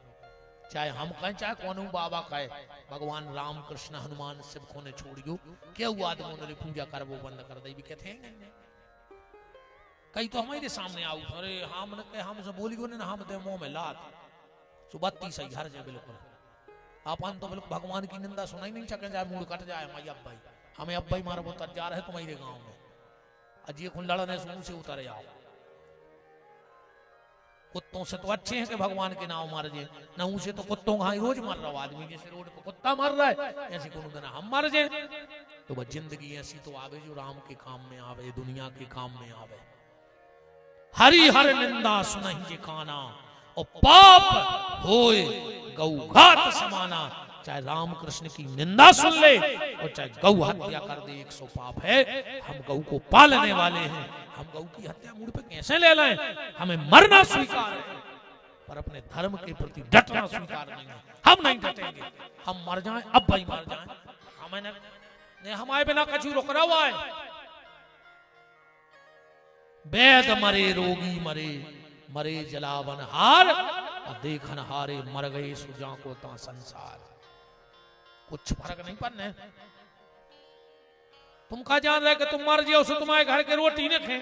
चाहे हम कहें चाहे कौन बाबा कहे, भगवान राम कृष्ण हनुमान सब को ने छोड़ियो क्यों आदमों ने पूजा कर वो बंद कर दे भी कहते हैं कई तो हमारे सामने आऊ अरे हम ने कहे हमसे बोलियो ने हम दे मुंह में लात सुबत्ती सही हर जाए बिल्कुल अपन तो बिल्कुल भगवान की निंदा सुना ही नहीं सके जाए मूड कट जाए मैं अब भाई हमें अब भाई मारा बहुत जा रहे तुम्हारे गांव में अजी खुंडड़ ने सुन से उतारे आओ कुत्तों से तो अच्छे हैं कि भगवान के नाम मार जाए न उसे तो कुत्तों का रोज मार रहा आदमी जैसे रोड पे कुत्ता मार रहा है ऐसे कोनो दिन हम मार जाए तो बस जिंदगी ऐसी तो आवे जो राम के काम में आवे दुनिया के काम में आवे। हरि हर निंदा सुनहि जे काना और पाप होए गौघात समाना। चाहे राम कृष्ण की निंदा सुन ले और चाहे गौ हत्या कर दे 100 पाप है। हम गौ को पालने वाले हैं, हम गौ की हत्या मुड़ पे कैसे ले लाएं? हमें मरना स्वीकार है पर अपने धर्म के प्रति डटना स्वीकार नहीं है। हम नहीं डटेंगे, हम मर जाएं अब भाई मर जाएं, हमें ने हमारे बिना कछु रुक रहा हुआ है। वेद मरे रोगी मरे मरे जलावन हार देखन हारे मर गए सुजा को ता संसार। कुछ फर्क नहीं पड़ने। तुम कहा जान रहे कि तुम मर जाओ सो तुम्हारे घर के रोटी न खे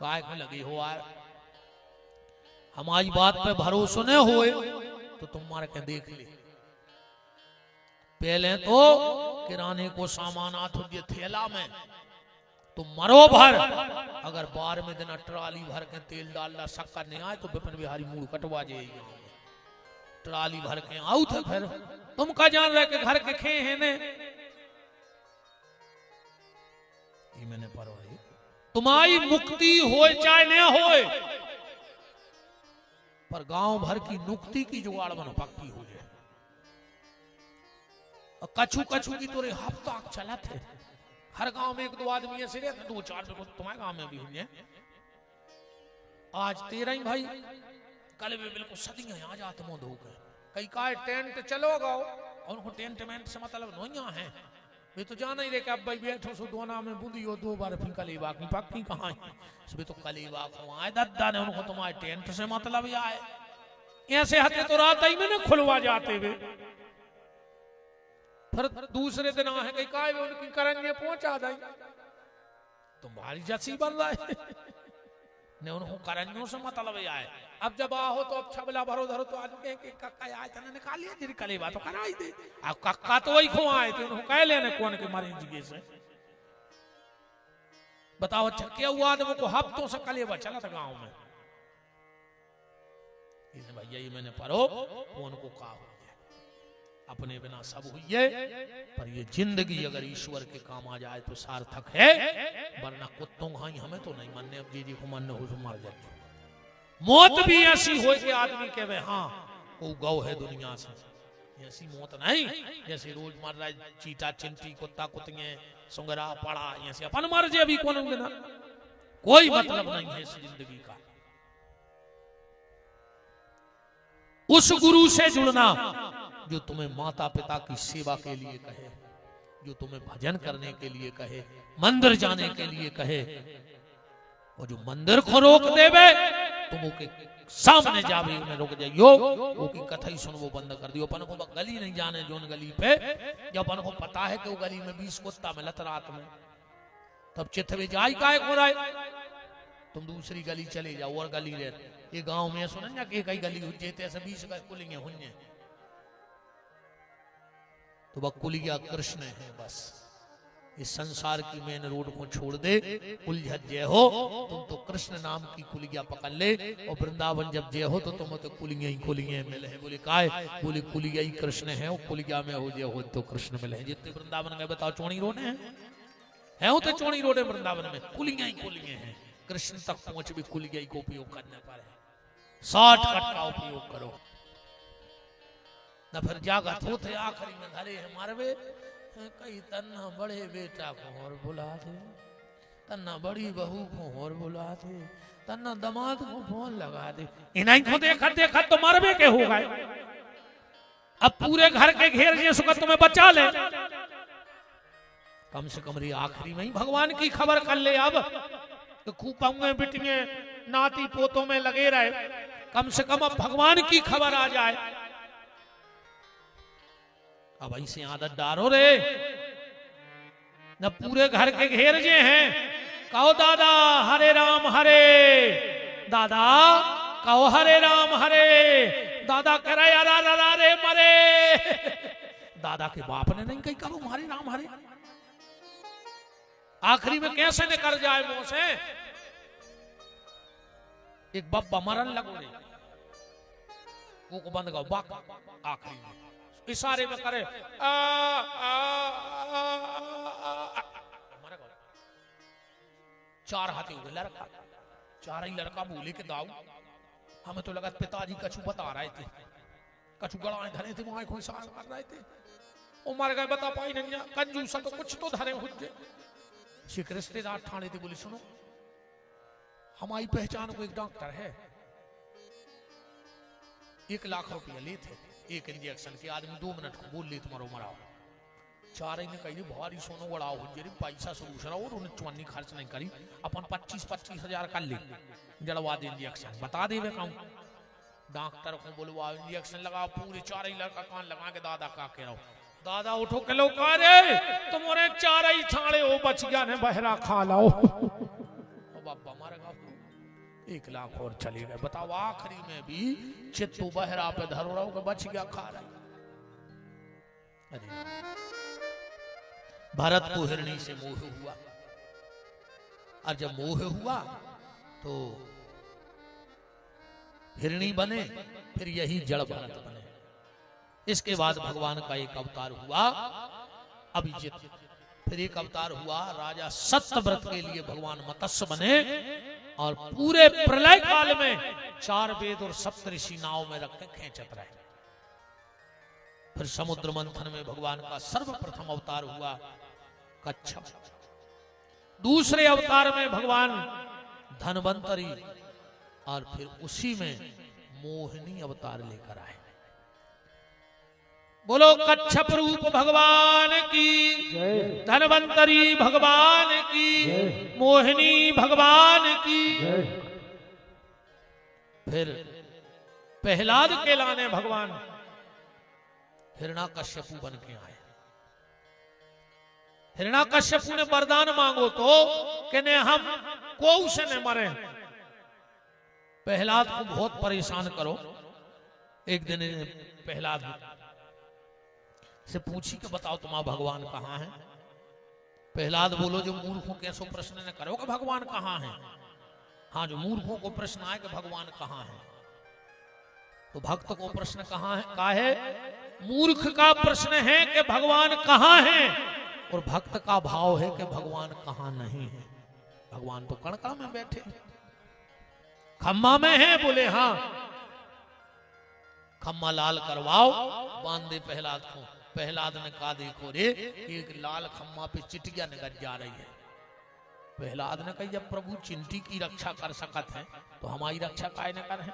काय को लगी हो यार। हमारी बात पे भरोसा न होए तो तुम मार के देख ले। पहले तो किराने को सामान आत हो थैला में तुम मरो भर, अगर बार में दिन ट्राली भर के तेल डालना शक्कर नहीं आए तो विपिन बिहारी मूड कटवा जाएगी। ट्राली भर के आऊ थे फिर तुम का जान रहे कि घर के खे हैं ने मैंने पढ़ो तुम्हारी मुक्ति होए चाहे न होए पर गांव भर की नुक्ति की जुगाड़ बनो पक्की हो जाए। और कछु कछु की तोरे हफ्ता चला थे हर गांव में 1-2 आदमी ऐसे रहते 2-4 तुम्हारे गांव में भी हुए। आज 13 भाई कल भी बिल्कुल सदियां आ जाते मोद हो गए। कई का टेंट चलो गाओ और उनको टेंट मेंट से मतलब नोइया है वे तो जाना ही रे कि अब भाई बैठो सो दोना में बुंदियो 2 बार फिर कलेवा की पक्की कहां है सब तो कलेवा खुआए दादा ने उनको तुम्हारे टेंट से मतलब आए ऐसे हते तो रात ही में न खुलवा जाते वे फिर दूसरे दिन है कहीं काय उनकी करंगे पहुंचा दई तुम्हारी जसी बन रहा है ने उनको करंजों से मतलब आए। अब जब आओ तो अब छबला भरो धरो तो आदमी के कक्का आए तना निकालिए जिर कलेवा तो कराई दे। अब कक्का तो वही खो आए थे उनको कह लेने कौन के मारे जिगे से बताओ। अच्छा क्या हुआ आदमी को हफ्तों से कलेवा चला था गांव में इसे भैया ये मैंने पढ़ो कौन को कहा अपने बिना सब हुई है पर ये जिंदगी अगर ईश्वर के काम आ जाए तो सार्थक है वरना कुत्तों खाई हमें तो नहीं मानने। अब जी को मानने हो तो मर जाए। मौत भी ऐसी हो कि आदमी कहे हाँ वो गौ है दुनिया से, ऐसी मौत नहीं जैसे रोज मर रहा है चीटा चिंटी कुत्ता कुतिये सुंगरा पड़ा ऐसे अपन मर जाए अभी कौन बिना कोई मतलब नहीं है इस जिंदगी का। उस गुरु से जुड़ना जो तुम्हें माता पिता की सेवा के लिए कहे, जो तुम्हें भजन करने के लिए कहे, मंदिर जाने के लिए कहे, और जो मंदिर को रोक देवे तुम के सामने जावे उन्हें रोक जाइयो वो की कथा ही सुन वो बंद कर दियो। अपन को गली नहीं जाने जोन गली पे जब अपन को पता है कि वो गली में 20 कुत्ता मिलत रात में तब चिथवे जाई काय को राय तुम दूसरी गली चले जाओ और गली ले ये गांव में सुन ना कि कई गली जेते ऐसे 20 का कुलिंगे हुन्ने तो वह कुलिया कृष्ण है। बस इस संसार की मेन रोड को छोड़ दे उलझत जय हो तुम तो कृष्ण नाम की कुलिया पकड़ ले और वृंदावन जब जय हो तो तुम तो कुलिया मिले है। बोले काय बोले कुलिया ही कृष्ण है और कुलिया में हो जय हो तो कृष्ण मिले। जितने वृंदावन में बताओ चौड़ी रोड है वो तो चौड़ी रोड है वृंदावन में कुलिया ही है। कृष्ण तक पहुंच भी कुलिया ही को उपयोग करने पर है। शॉर्टकट का उपयोग करो न फिर जागत होते आखिरी में धरे है मारवे कई तन्ना बड़े बेटा को और बुला दे तन्ना बड़ी बहू को और बुला दे तन्ना दामाद को फोन लगा दे इन्हीं को देखा तो मारवे के हो गए। अब पूरे घर के घेर जे सुख तुम्हें बचा ले कम से कम रे आखिरी में ही भगवान की खबर कर ले। अब तो खूब बिटिए नाती पोतों में लगे रहे कम से कम अब भगवान की खबर आ जाए अब ऐसे आदत डारो रे न पूरे घर के घेर जे हैं। कहो दादा हरे राम हरे, दादा कहो हरे राम हरे, दादा कह रहे अरा रे मरे। दादा के बाप ने नहीं कही करो हरे राम हरे। आखिरी में कैसे निकल जाए मुंह से। एक बब्बा मरन लगो रे, वो को बंद करो बाक आखिरी में इशारे में करे आ, आ, आ, आ, चार हाथी हो गए लड़का, चार ही लड़का बोले के दाऊ। हमें तो लगा पिताजी कछु बता रहे थे, कछु गड़ाए धरे थे, वहां कोई इशारा कर रहे थे। वो मर गए बता पाई नहीं कंजूसा तो कुछ तो धरे हुज्जे। सिख रिश्तेदार ठाणे थे, बोले सुनो हमारी पहचान को एक डॉक्टर है, 1 लाख रुपया लेते एक इंजेक्शन के, आदमी 2 मिनट को बोल ले तुम्हारो मराओ। चार ही ने कही भारी सोनो बड़ाओ हो जे पैसा शुरू से और उन्हें चुन्नी खर्च नहीं करी, अपन 25-25 हजार कर ले जड़वा दे इंजेक्शन बता दे कहूँ। डॉक्टर को बोलवा इंजेक्शन लगाओ, पूरे 4 ही लड़का कान लगा के दादा का कह रहा दादा उठो के लो का रे तुम्हारे 4 ही छाड़े हो बच गया ने बहरा खा लाओ। बाबा मारेगा 1 लाख और चले गए। बताओ आखिरी में भी चित्तू बहरा पे धरो रहो के बच गया खा रहा। अरे भरत को हिरणी से मोह हुआ, और जब मोह हुआ तो हिरणी बने, फिर यही जड़ भरत बने। इसके बाद भगवान का एक अवतार हुआ अभिजित, फिर एक अवतार हुआ राजा सत्यव्रत के लिए भगवान मत्स्य बने, और पूरे प्रलय काल में 4 वेद और सप्तऋषि नाव में रख के खींचत रहे। फिर समुद्र मंथन में भगवान का सर्वप्रथम अवतार हुआ कच्छप। दूसरे अवतार में भगवान धनवंतरी, और फिर उसी में मोहिनी अवतार लेकर आए। बोलो कच्छप रूप भगवान की, धनवंतरी भगवान की, मोहिनी भगवान की। फिर प्रहलाद के लाने भगवान हिरण्याकश्यपु बन के आए। हिरण्याकश्यपु ने वरदान मांगो तो कहने हम को से न मरे, प्रहलाद को बहुत परेशान करो। एक दिन प्रहलाद से पूछी कि बताओ तुम्हारा भगवान कहाँ है। प्रहलाद बोलो जो मूर्खों कैसो प्रश्न न करो कि भगवान कहाँ है। हाँ जो मूर्खों को प्रश्न आए कि भगवान कहाँ है, तो भक्त को प्रश्न कहाँ है का है। मूर्ख का प्रश्न है कि भगवान कहाँ है, और भक्त का भाव है कि भगवान कहाँ नहीं है। भगवान तो कण-कण में बैठे, खम्मा में है। बोले हाँ खम्मा लाल करवाओ, बांध दे प्रहलाद को। प्रहलाद ने कहा देखो रे एक लाल खम्मा पे चिटिया निकल जा रही है। प्रहलाद ने कहा जब प्रभु चिंटी की रक्षा कर सकत है तो हमारी रक्षा काहे न कर है,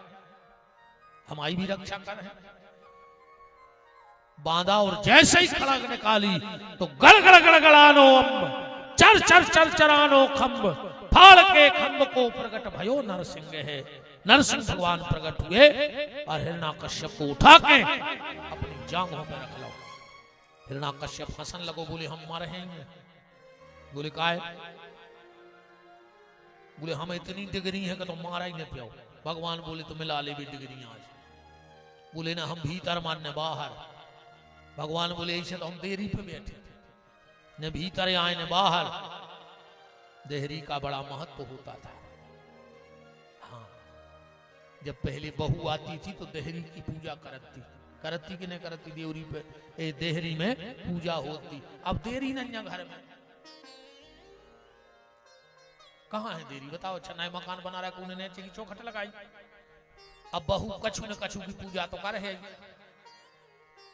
हमारी भी रक्षा कर है। बांधा और जैसे ही खड़ग निकाली तो गड़ गड़ गड़ गड़ानो अम्ब, चर चर चर चरानो खम्ब, फाड़ के खम्ब को प्रकट भयो नरसिंह है। नरसिंह भगवान प्रकट हुए और हिरण्याकश्यप को उठा के अपनी जांघों में रख लो। हिरण्याकश्यप हंसन लगो, बोले हम मर हैं। बोले काहे? बोले हम इतनी डिग्री है कि तो मारा ही नहीं पियो। भगवान बोले तो मिला ले भी डिग्री आज। बोले ना हम भीतर मानने बाहर। भगवान बोले ऐसे तो हम देरी पे बैठे न भीतर आए न बाहर। देहरी का बड़ा महत्व होता था। हाँ जब पहले बहू आती थी तो देहरी की पूजा करती कि नहीं करती, देवरी पे देहरी में पूजा होती। अब देरी नहीं घर में, कहाँ है देरी बताओ। अच्छा नया मकान बना रहा है, उन्होंने की चौखट लगाई। अब बहू कछु न कछु की पूजा तो कर है।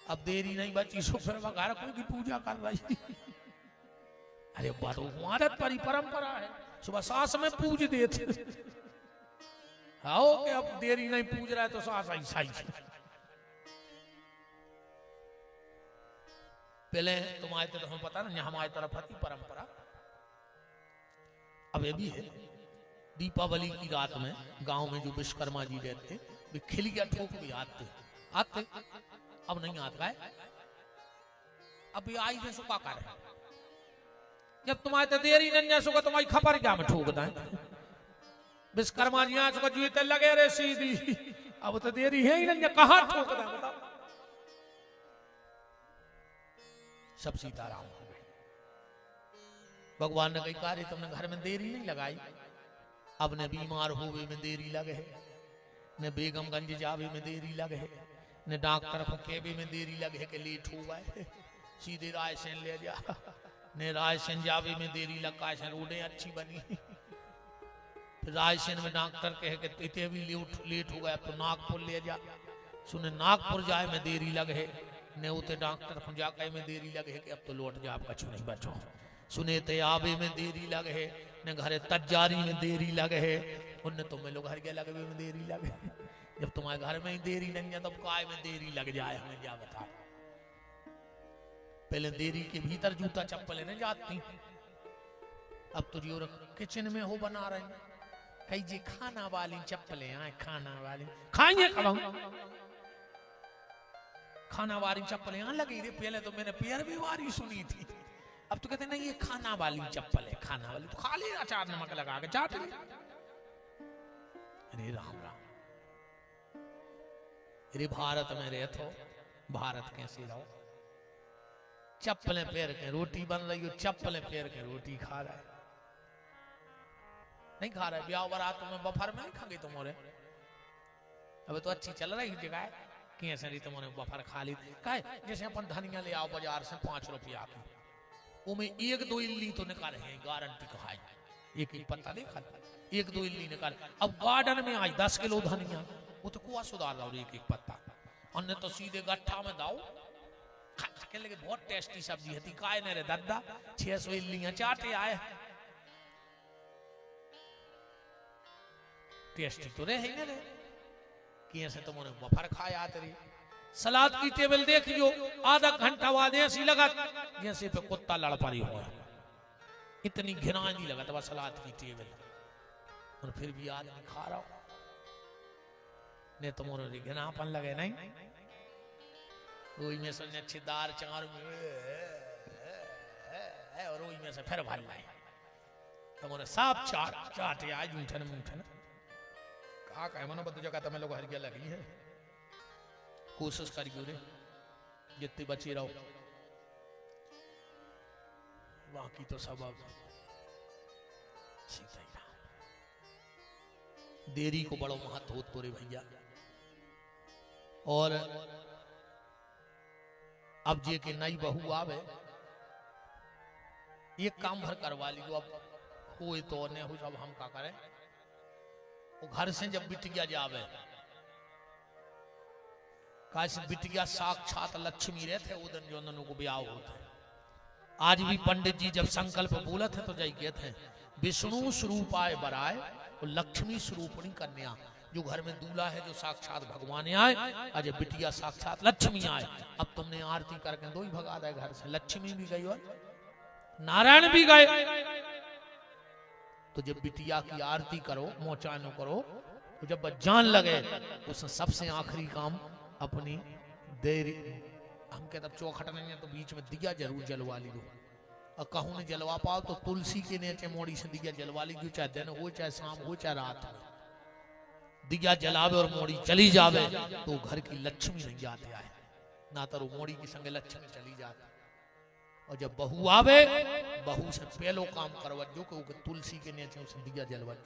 अब देरी नहीं बची सो फिर वगार की पूजा कर रही। अरे आदत परी परंपरा है, सुबह सास में पूज देते। हाँ कि अब देरी नहीं पूज रहा है तो सास ऐसा ही। पहले तुम्हारे तो हमें पता ना, हमारी तरफ थी परंपरा, अब ये भी है। दीपावली की रात में गांव में जो विश्वकर्मा जी रहते वे खिलिया ठोक भी आते। अब नहीं आता है। अभी आई थे सुखा कर जब तुम्हारे तो देरी नहीं सुखा तुम्हारी खबर क्या में ठोक दें विश्वकर्मा जी आज को जीते लगे रे सीधी अब तो देरी है ही नहीं कहां ठोक दें बताओ सब सीताराम हो गए भगवान ने कही कार्य तुमने घर में देरी नहीं लगाई अब ने बीमार होवे में देरी लगे है ने बेगमगंज जावे में देरी लगे है ने डॉक्टर को केबे में देरी लगे है कि लेट हो गए सीधे रायसेन ले जा ने रायसेन जावे में देरी लगा है रोडें अच्छी बनी फिर रायसेन में डॉक्टर कहे कि इतने भी लेट हो गया तो नागपुर ले जा सुने नागपुर जाए में देरी लगे है ने उते डॉक्टर को जाके में देरी लगे है कि अब तो लौट जा कछु नहीं बचो सुने ते आवे में देरी लगे है ने घरे तजारी में देरी लगे है उनने तो मैं लोग घर के लगे में देरी लगे जब तुम्हारे घर में ही देरी नहीं है तब काय में देरी लग जाए हमें क्या बता पहले देरी के भीतर जूता चप्पल नहीं जाती अब तो जो किचन में हो बना रहे कई जी खाना वाली चप्पलें आए खाना वाली खाएंगे खाना वाली चप्पलें यहाँ लगी थी पहले तो मैंने पैर भी वारी सुनी थी अब तो कहते नहीं ये खाना वाली चप्पल है खाना वाली तो खा ले अचार नमक लगा के चाट ले अरे राम राम अरे भारत में रहे तो भारत कैसे रहो चप्पलें पैर के रोटी बन रही हो चप्पलें पैर के रोटी खा रहा है नहीं खा रहा है ब्याह बारात में बफर में नहीं खा गई तुम्हारे अब तो अच्छी चल रही जगह कैसे नहीं तुम्हारे बफर खा ली काय जैसे अपन धनिया ले आओ बाजार से 5 रुपया की वो में 1-2 इल्ली तो निकाले हैं गारंटी को है एक ही पत्ता नहीं खाता 1-2 इल्ली निकाल अब गार्डन में आई 10 किलो धनिया वो तो कुआ सुधार रहा एक पत्ता अन्य तो सीधे गट्ठा में दाओ के लगे बहुत टेस्टी सब्जी है काय ने रे दादा 600 इल्लियां चाटे आए टेस्टी तो रहे ही रे कैसे तुमने बफर खाया तेरी सलाद की टेबल देख लियो आधा घंटा बाद ऐसी लगा जैसे पे कुत्ता लड़ पड़ी हुआ इतनी घिना नहीं लगा था सलाद की टेबल और फिर भी आदमी खा रहा हो ने तुम्हारे घिनापन लगे नहीं वही में से अच्छी दार चार में और वही में से फिर भर लाए तुम्हारे साफ चाटे आज उठन उठन कहा मनो बद जगह तुम्हें लोग हर लगी है कोशिश करियो रे जितनी बची रहो बाकी तो सब अब सीता ही रहा देरी को बड़ो महत्व हो तो रे भैया और अब जे के नई बहू आवे एक काम भर करवा ली अब हो तो ने हो सब हम का करें वो घर से जब बिटिया जावे काश बिटिया साक्षात लक्ष्मी रहते उदन जो को ब्याह होता है आज भी पंडित जी जब संकल्प बोलत है तो जाई कहते हैं विष्णु स्वरूप आए बराए और लक्ष्मी स्वरूपणी कन्या जो घर में दूल्हा है जो साक्षात भगवान आए आज बिटिया साक्षात लक्ष्मी आए अब तुमने आरती करके दो ही भगा दे घर से लक्ष्मी भी गई और नारायण भी गए तो जब बिटिया की आरती करो मोचानो करो तो जब जान लगे उसने सबसे आखिरी काम अपनी देरी हम कहते चौखट नहीं है तो बीच में दिया जरूर जलवा ली दो और कहूं ने जलवा पाओ तो तुलसी के नीचे मोड़ी से दिया जलवा ली दो चाहे दिन हो चाहे शाम हो चाहे रात हो दिया जलावे और मोड़ी चली जावे तो घर की लक्ष्मी नहीं जाते आए ना तो मोड़ी की संगे लक्ष्मी चली जाती और जब बहू आवे बहू से पहलो काम करवत जो कि तुलसी के नीचे उसे दिया जलवत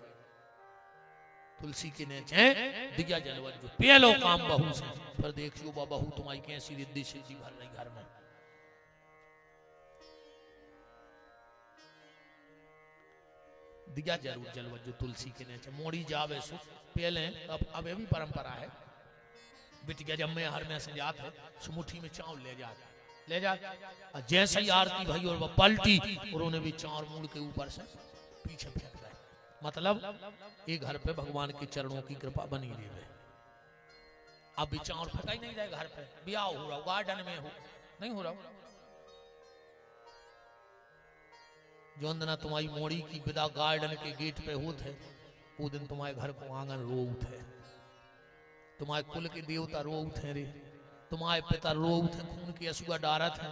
तुलसी के नीचे दिया जलवत जो पहलो काम बहू से फिर देखियो बहू तुम्हारी कैसी रिद्धि सिद्धि भर रही घर में दिया जरूर जलवत जो तुलसी के नीचे मोड़ी जावे सो पहले अब ये भी परंपरा है बिटिया जब मैं हर में से जात है मुट्ठी में चावल ले जा जैसे ही आरती भाई और वह पलटी और उन्हें भी चार मूड़ के ऊपर से पीछे फेंक रहे मतलब एक घर पे भगवान के चरणों की कृपा बनी रही है अब भी चार फेंका ही नहीं जाए घर पे ब्याह हो रहा हो गार्डन में हो नहीं हो रहा जो अंदना तुम्हारी मोड़ी की विदा गार्डन के गेट पे होते वो दिन तुम्हारे घर को आंगन रोत है तुम्हारे कुल के देवता रोत है रे तुम्हारे पिता रोत है खून की असुआ डारत है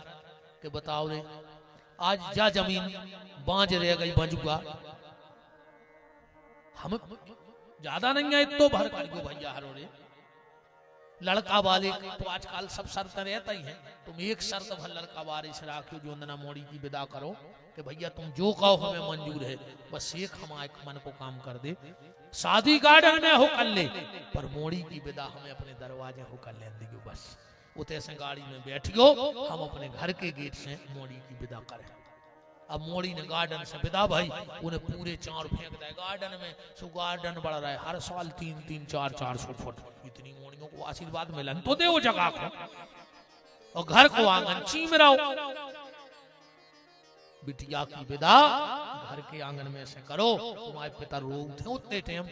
कि बताओ रे आज जा जमीन बांझ रह गई बंजुआ हम ज्यादा नहीं है तो भर कर गो भैया हरो रे लड़का वाले तो आजकल सब शर्त रहता ही है तुम एक शर्त भर लड़का वाले से राखियो जो अंदना मोड़ी की विदा करो कि भैया तुम जो कहो हमें मंजूर है बस एक हमारे मन को काम कर दे शादी गार्डन में हो कर ले पर मोड़ी की विदा हमें अपने दरवाजे हो कर लें दियो बस उते से गाड़ी में बैठियो हम अपने घर के गेट से मोड़ी की विदा करें। अब मोड़ी ने गार्डन से विदा भाई उन्हें पूरे चार फेंक दिया गार्डन में। सो गार्डन बढ़ रहा है हर साल 300-400 फुट इतनी मोड़ियों को आशीर्वाद मिलन तो दे वो जगह को और घर को आंगन चीम रहो। बिटिया की विदा घर के आंगन में से करो तुम्हारे पिता रोग थे उतने टाइम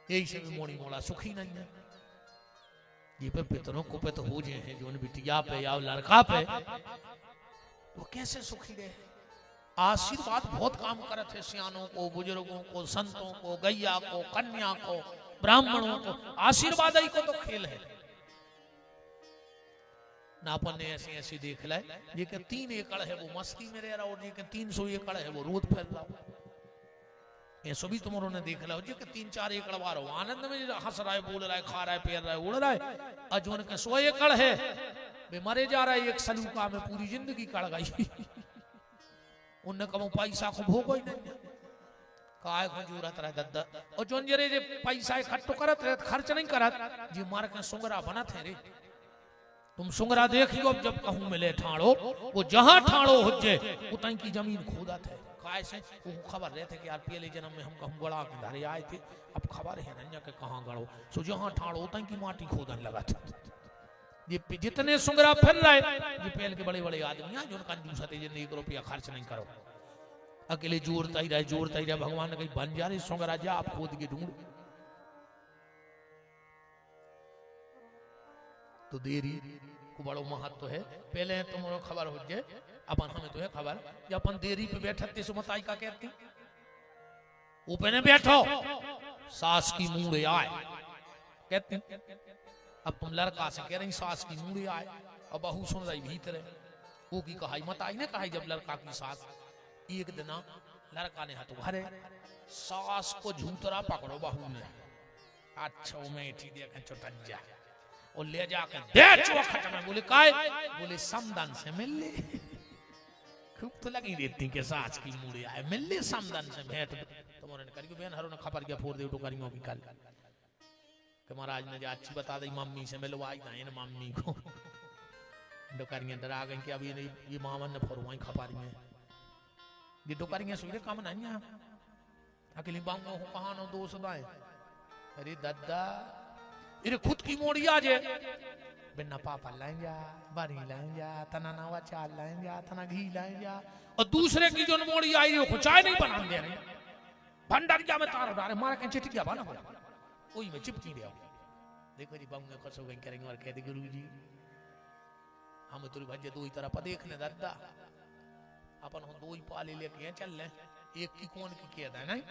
यही से भी मोड़ी मोड़ा सुखी नहीं है। ये पे पितरों को पे तो हो जाए हैं जो बिटिया पे या लड़का पे वो कैसे सुखी रहे। आशीर्वाद बहुत काम करते हैं सियानों को बुजुर्गों को संतों को गैया को कन्या को ब्राह्मणों को आशीर्वाद ही को तो खेल है ना। अपन ने ऐसे ऐसे देख लाए ये के 3 एकड़ है वो मस्ती में रह रहा और ये के 300 एकड़ है वो रोड फैल रहा ये सभी तुमरों ने देख ला जो के 3-4 एकड़ वारो आनंद में हंस रहा है बोल रहा है खा रहा है पी रहा है उड़ रहा है। अजून के 100 एकड़ है वे मरे जा रहा है एक सलूका में पूरी जिंदगी कड़ गई उनने कबो पैसा को भोगो ही नहीं काय को जरूरत रहे दद्दा और जोन जरे जे पैसा इकट्ठो करत रहे खर्च नहीं करत जी मार के सुंगरा बनत है रे। तुम सुंगरा देखियो जब कहूं मिले ठाड़ो वो जहां ठाड़ो हो जे उतई की जमीन खोदत है काय से वो खबर रहते कि यार पहले जन्म में हम कहूं गड़ा के धारे आए थे अब खबर है नन्या के कहां गड़ो सो जहां ठाड़ो उतई की माटी खोदन लगा था। ये जितने सुंगरा फिर रहे ये पहले के बड़े बड़े आदमी हैं जो कंजूस थे जिन 1 रुपया खर्च नहीं करो अकेले जोड़ता ही रहे भगवान ने कहीं बन जा रही सुंगरा जा आप खोद के ढूंढ तो देरी को बड़ो महत्व है। पहले तुम्हारा खबर हो जाए अपन हमें तो है खबर जब अपन देरी पे बैठते सुमताई का कहती ऊपर बैठो सास की मुंह आए कहते अब तुम लड़का से कह रही सास की मुंह आए और बहू सुन रही भीतर वो की कहाई मत आई ने कहा जब लड़का की सास एक दिन लड़का ने हाथ भरे सास को झूतरा पकड़ो बहू ने अच्छा मैं देखे चुटंजा और ले जाकर दे चौखट में बोले काय बोले समदन से मिल ले खूब तो लगी देती के सास की मुड़ी आए मिल ले समदन से भेंट तुम्हारे ने करी बहन हरो ने खबर किया फोड़ दे तो करियो की कल कि महाराज ने जो अच्छी बता दी मम्मी से मिलवाई था इन मम्मी को डोकरियां डरा गई कि अभी ये मामन ने फोड़वाई खपारी में ये डोकरियां सुरे काम नहीं है अकेली बांगो हो कहां नो दोस्त दाए अरे दादा इरे खुद की मोड़िया जे बिना पापा लाइन जा बारी लाइन जा तना नावा चाल लाइन जा तना घी लाइन जा और दूसरे की जो मोड़ी आई है वो चाय नहीं बना दे रही भंडारिया में तार डाले मार के चिटिया बना कोई में चिपकी रहा देखो जी बांगो खसो गई करेंगे और कहते गुरुजी हम तुरी भज्जे दो ही तरफ देखने दादा अपन हम 2 ही पाले लेके चल ले एक की कौन की किया था नहीं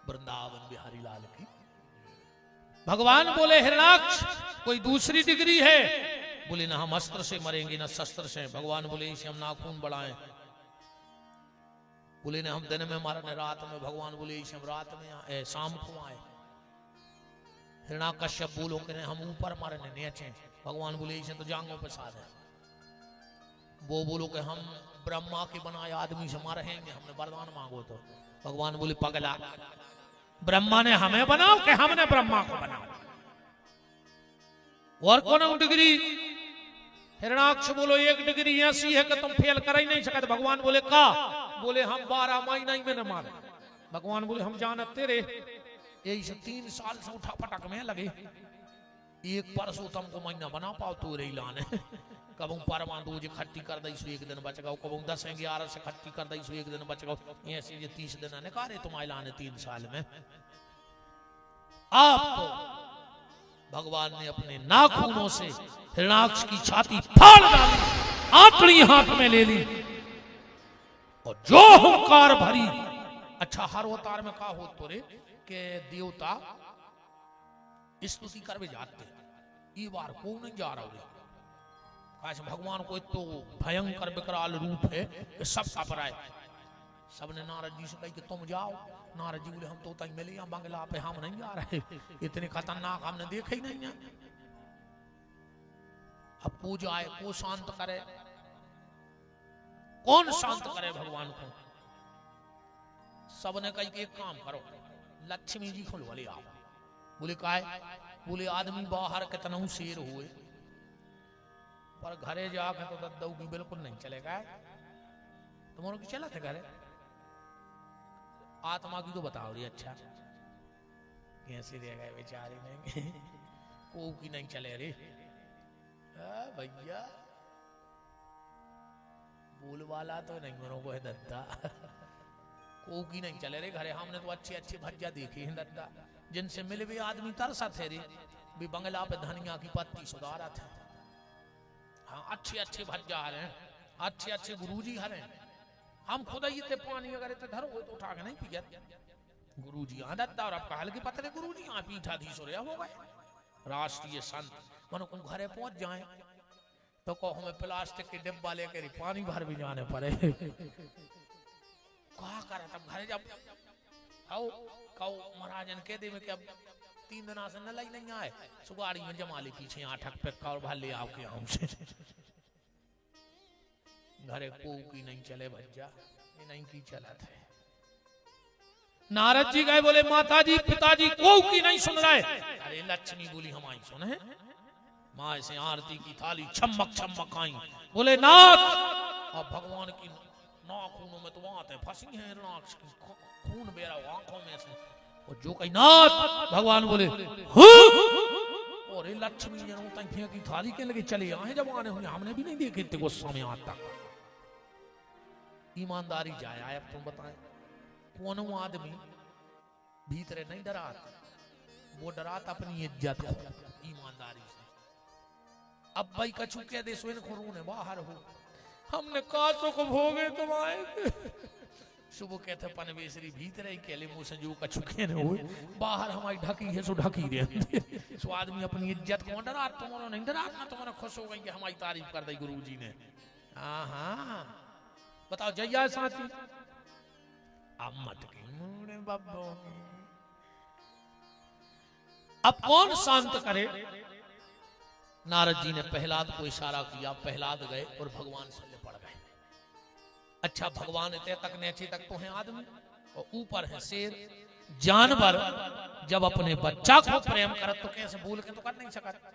वृंदावन बिहारी लाल की। भगवान बोले हिरणाक्ष कोई दूसरी डिग्री है बोले ना हम अस्त्र से मरेंगे ना शस्त्र से। भगवान बोले इसे हम नाखून बढ़ाएं बोले ना हम दिन में मारने रात में। भगवान बोले इसे हम रात में शाम को आए। हिरणाकश्यप बोलो कि हम ऊपर मारने नीचे। भगवान बोले इसे तो जांगों पे साध है। वो बोलो कि हम ब्रह्मा के बनाए आदमी से मारेंगे हमने वरदान मांगो तो। भगवान बोले पगला ब्रह्मा ने हमें बनाओ कि हमने ब्रह्मा को बनाओ और कौन डिग्री। हिरणाक्ष बोलो एक डिग्री ऐसी है कि तुम फेल कर ही नहीं सकते। भगवान बोले का बोले हम 12 महीना ही में न मारे। भगवान बोले हम जानते रे यही से 3 साल से उठा पटक में लगे एक परसोत्तम को महीना बना पाओ तो रे लाने कबू परवा 2 जे खट्टी कर दई सो 1 दिन बच गओ कबू 10-11 से खट्टी कर दई सो 1 दिन बच गओ ऐसे ये 30 दिन ने कारे तुम ऐलान 3 साल में। आप तो भगवान ने अपने नाखूनों से हिरणाक्ष की छाती फाड़ डाली आंतड़ी हाथ में ले ली और जो हुंकार भरी। अच्छा हर अवतार में का हो तो रे के देवता स्तुति करवे जाते ये बार को नहीं जा रहा है। काश भगवान को तो भयंकर विकराल रूप है कि सबका पराए। सबने नारद जी से कही कि तुम जाओ। नारद जी बोले हम तो तक मिले यहाँ बंगला पे, हम नहीं जा रहे, इतने खतरनाक हमने देखे ही नहीं है। अब पूजा आए, को शांत करे, कौन शांत करे भगवान को? सबने कही कि एक काम करो, लक्ष्मी जी को बोले आओ। बोले काय? बोले आदमी बाहर कितना शेर हुए पर घरे जाके तो दद्दऊ की बिल्कुल नहीं चलेगा। तुम्हारे की चला थे घरे? आत्मा की तो बताओ रे। अच्छा कैसे रह गए बेचारे नहीं को की नहीं चले रे भैया। बोल वाला तो नहीं मनो को है दद्दा को की नहीं चले रे घरे। हमने तो अच्छे अच्छे भज्जा देखे हैं दद्दा, जिनसे मिले भी आदमी तरसा थे रे। भी बंगला पे धनिया की पत्ती सुधारा थे। हाँ अच्छे अच्छे भज्जा हरे, अच्छे अच्छे गुरुजी हरे। हम खुद ही थे पानी अगर इतने धरो तो उठा के नहीं पिया गुरुजी यहाँ दद्दा। और अब कहल के पतले गुरुजी यहाँ पीठाधीश हो गए राष्ट्रीय संत। मनो को घरे पहुंच जाए तो कहो हमें प्लास्टिक के डिब्बा लेकर पानी भर भी जाने पड़े। कहा करे तब घरे जब आओ कहो महाराजन कह दे में कि अब 3 दिन से नलाई नहीं आए, सुगाड़ी में जमा ले पीछे 8 पेक्का और भर ले आओ के हमसे। घरे को की नहीं चले भज्जा, ये नहीं की चला थे। नारद जी गए बोले माता जी पिताजी को की नहीं सुन रहे। अरे लक्ष्मी बोली हम आई सुने। माँ से आरती की थाली छमक छमक आई। बोले नाथ अब भगवान की नाखूनों में तो आते फंसी है, खून बेरा आंखों में से। और जो कही नाथ भगवान बोले और लक्ष्मी जनों तक की थाली के लगे चले आए जब आने हुए। हमने भी नहीं देखे थे गुस्सा में आता। ईमानदारी जाए। अब तुम बताएं कौन आदमी भीतरे नहीं डराता, वो डराता अपनी इज्जत को ईमानदारी से। अब भाई कछु कह दे सोन खुरून है बाहर हो, हमने कासों को भोगे तुम आए। सुबह कहते पनवेसरी भीतर ही केले मुंह से जो कछु कहने हुए बाहर हमारी ढकी है सो ढकी दे। सो आदमी अपनी इज्जत को डरा, तुम्हारा नहीं डरा ना। तुम्हारा खुश हो गई कि हमारी तारीफ कर दी गुरुजी ने। हाँ बताओ जैया साथी अब मत के बाबू। अब कौन शांत करे? नारद जी ने प्रहलाद को इशारा किया, प्रहलाद गए और भगवान से लिपट गए। अच्छा भगवान इतने तक नीचे तक तो हैं आदमी और ऊपर है शेर। जानवर जब अपने बच्चा को प्रेम करे तो कैसे भूल के तो कर नहीं सकता।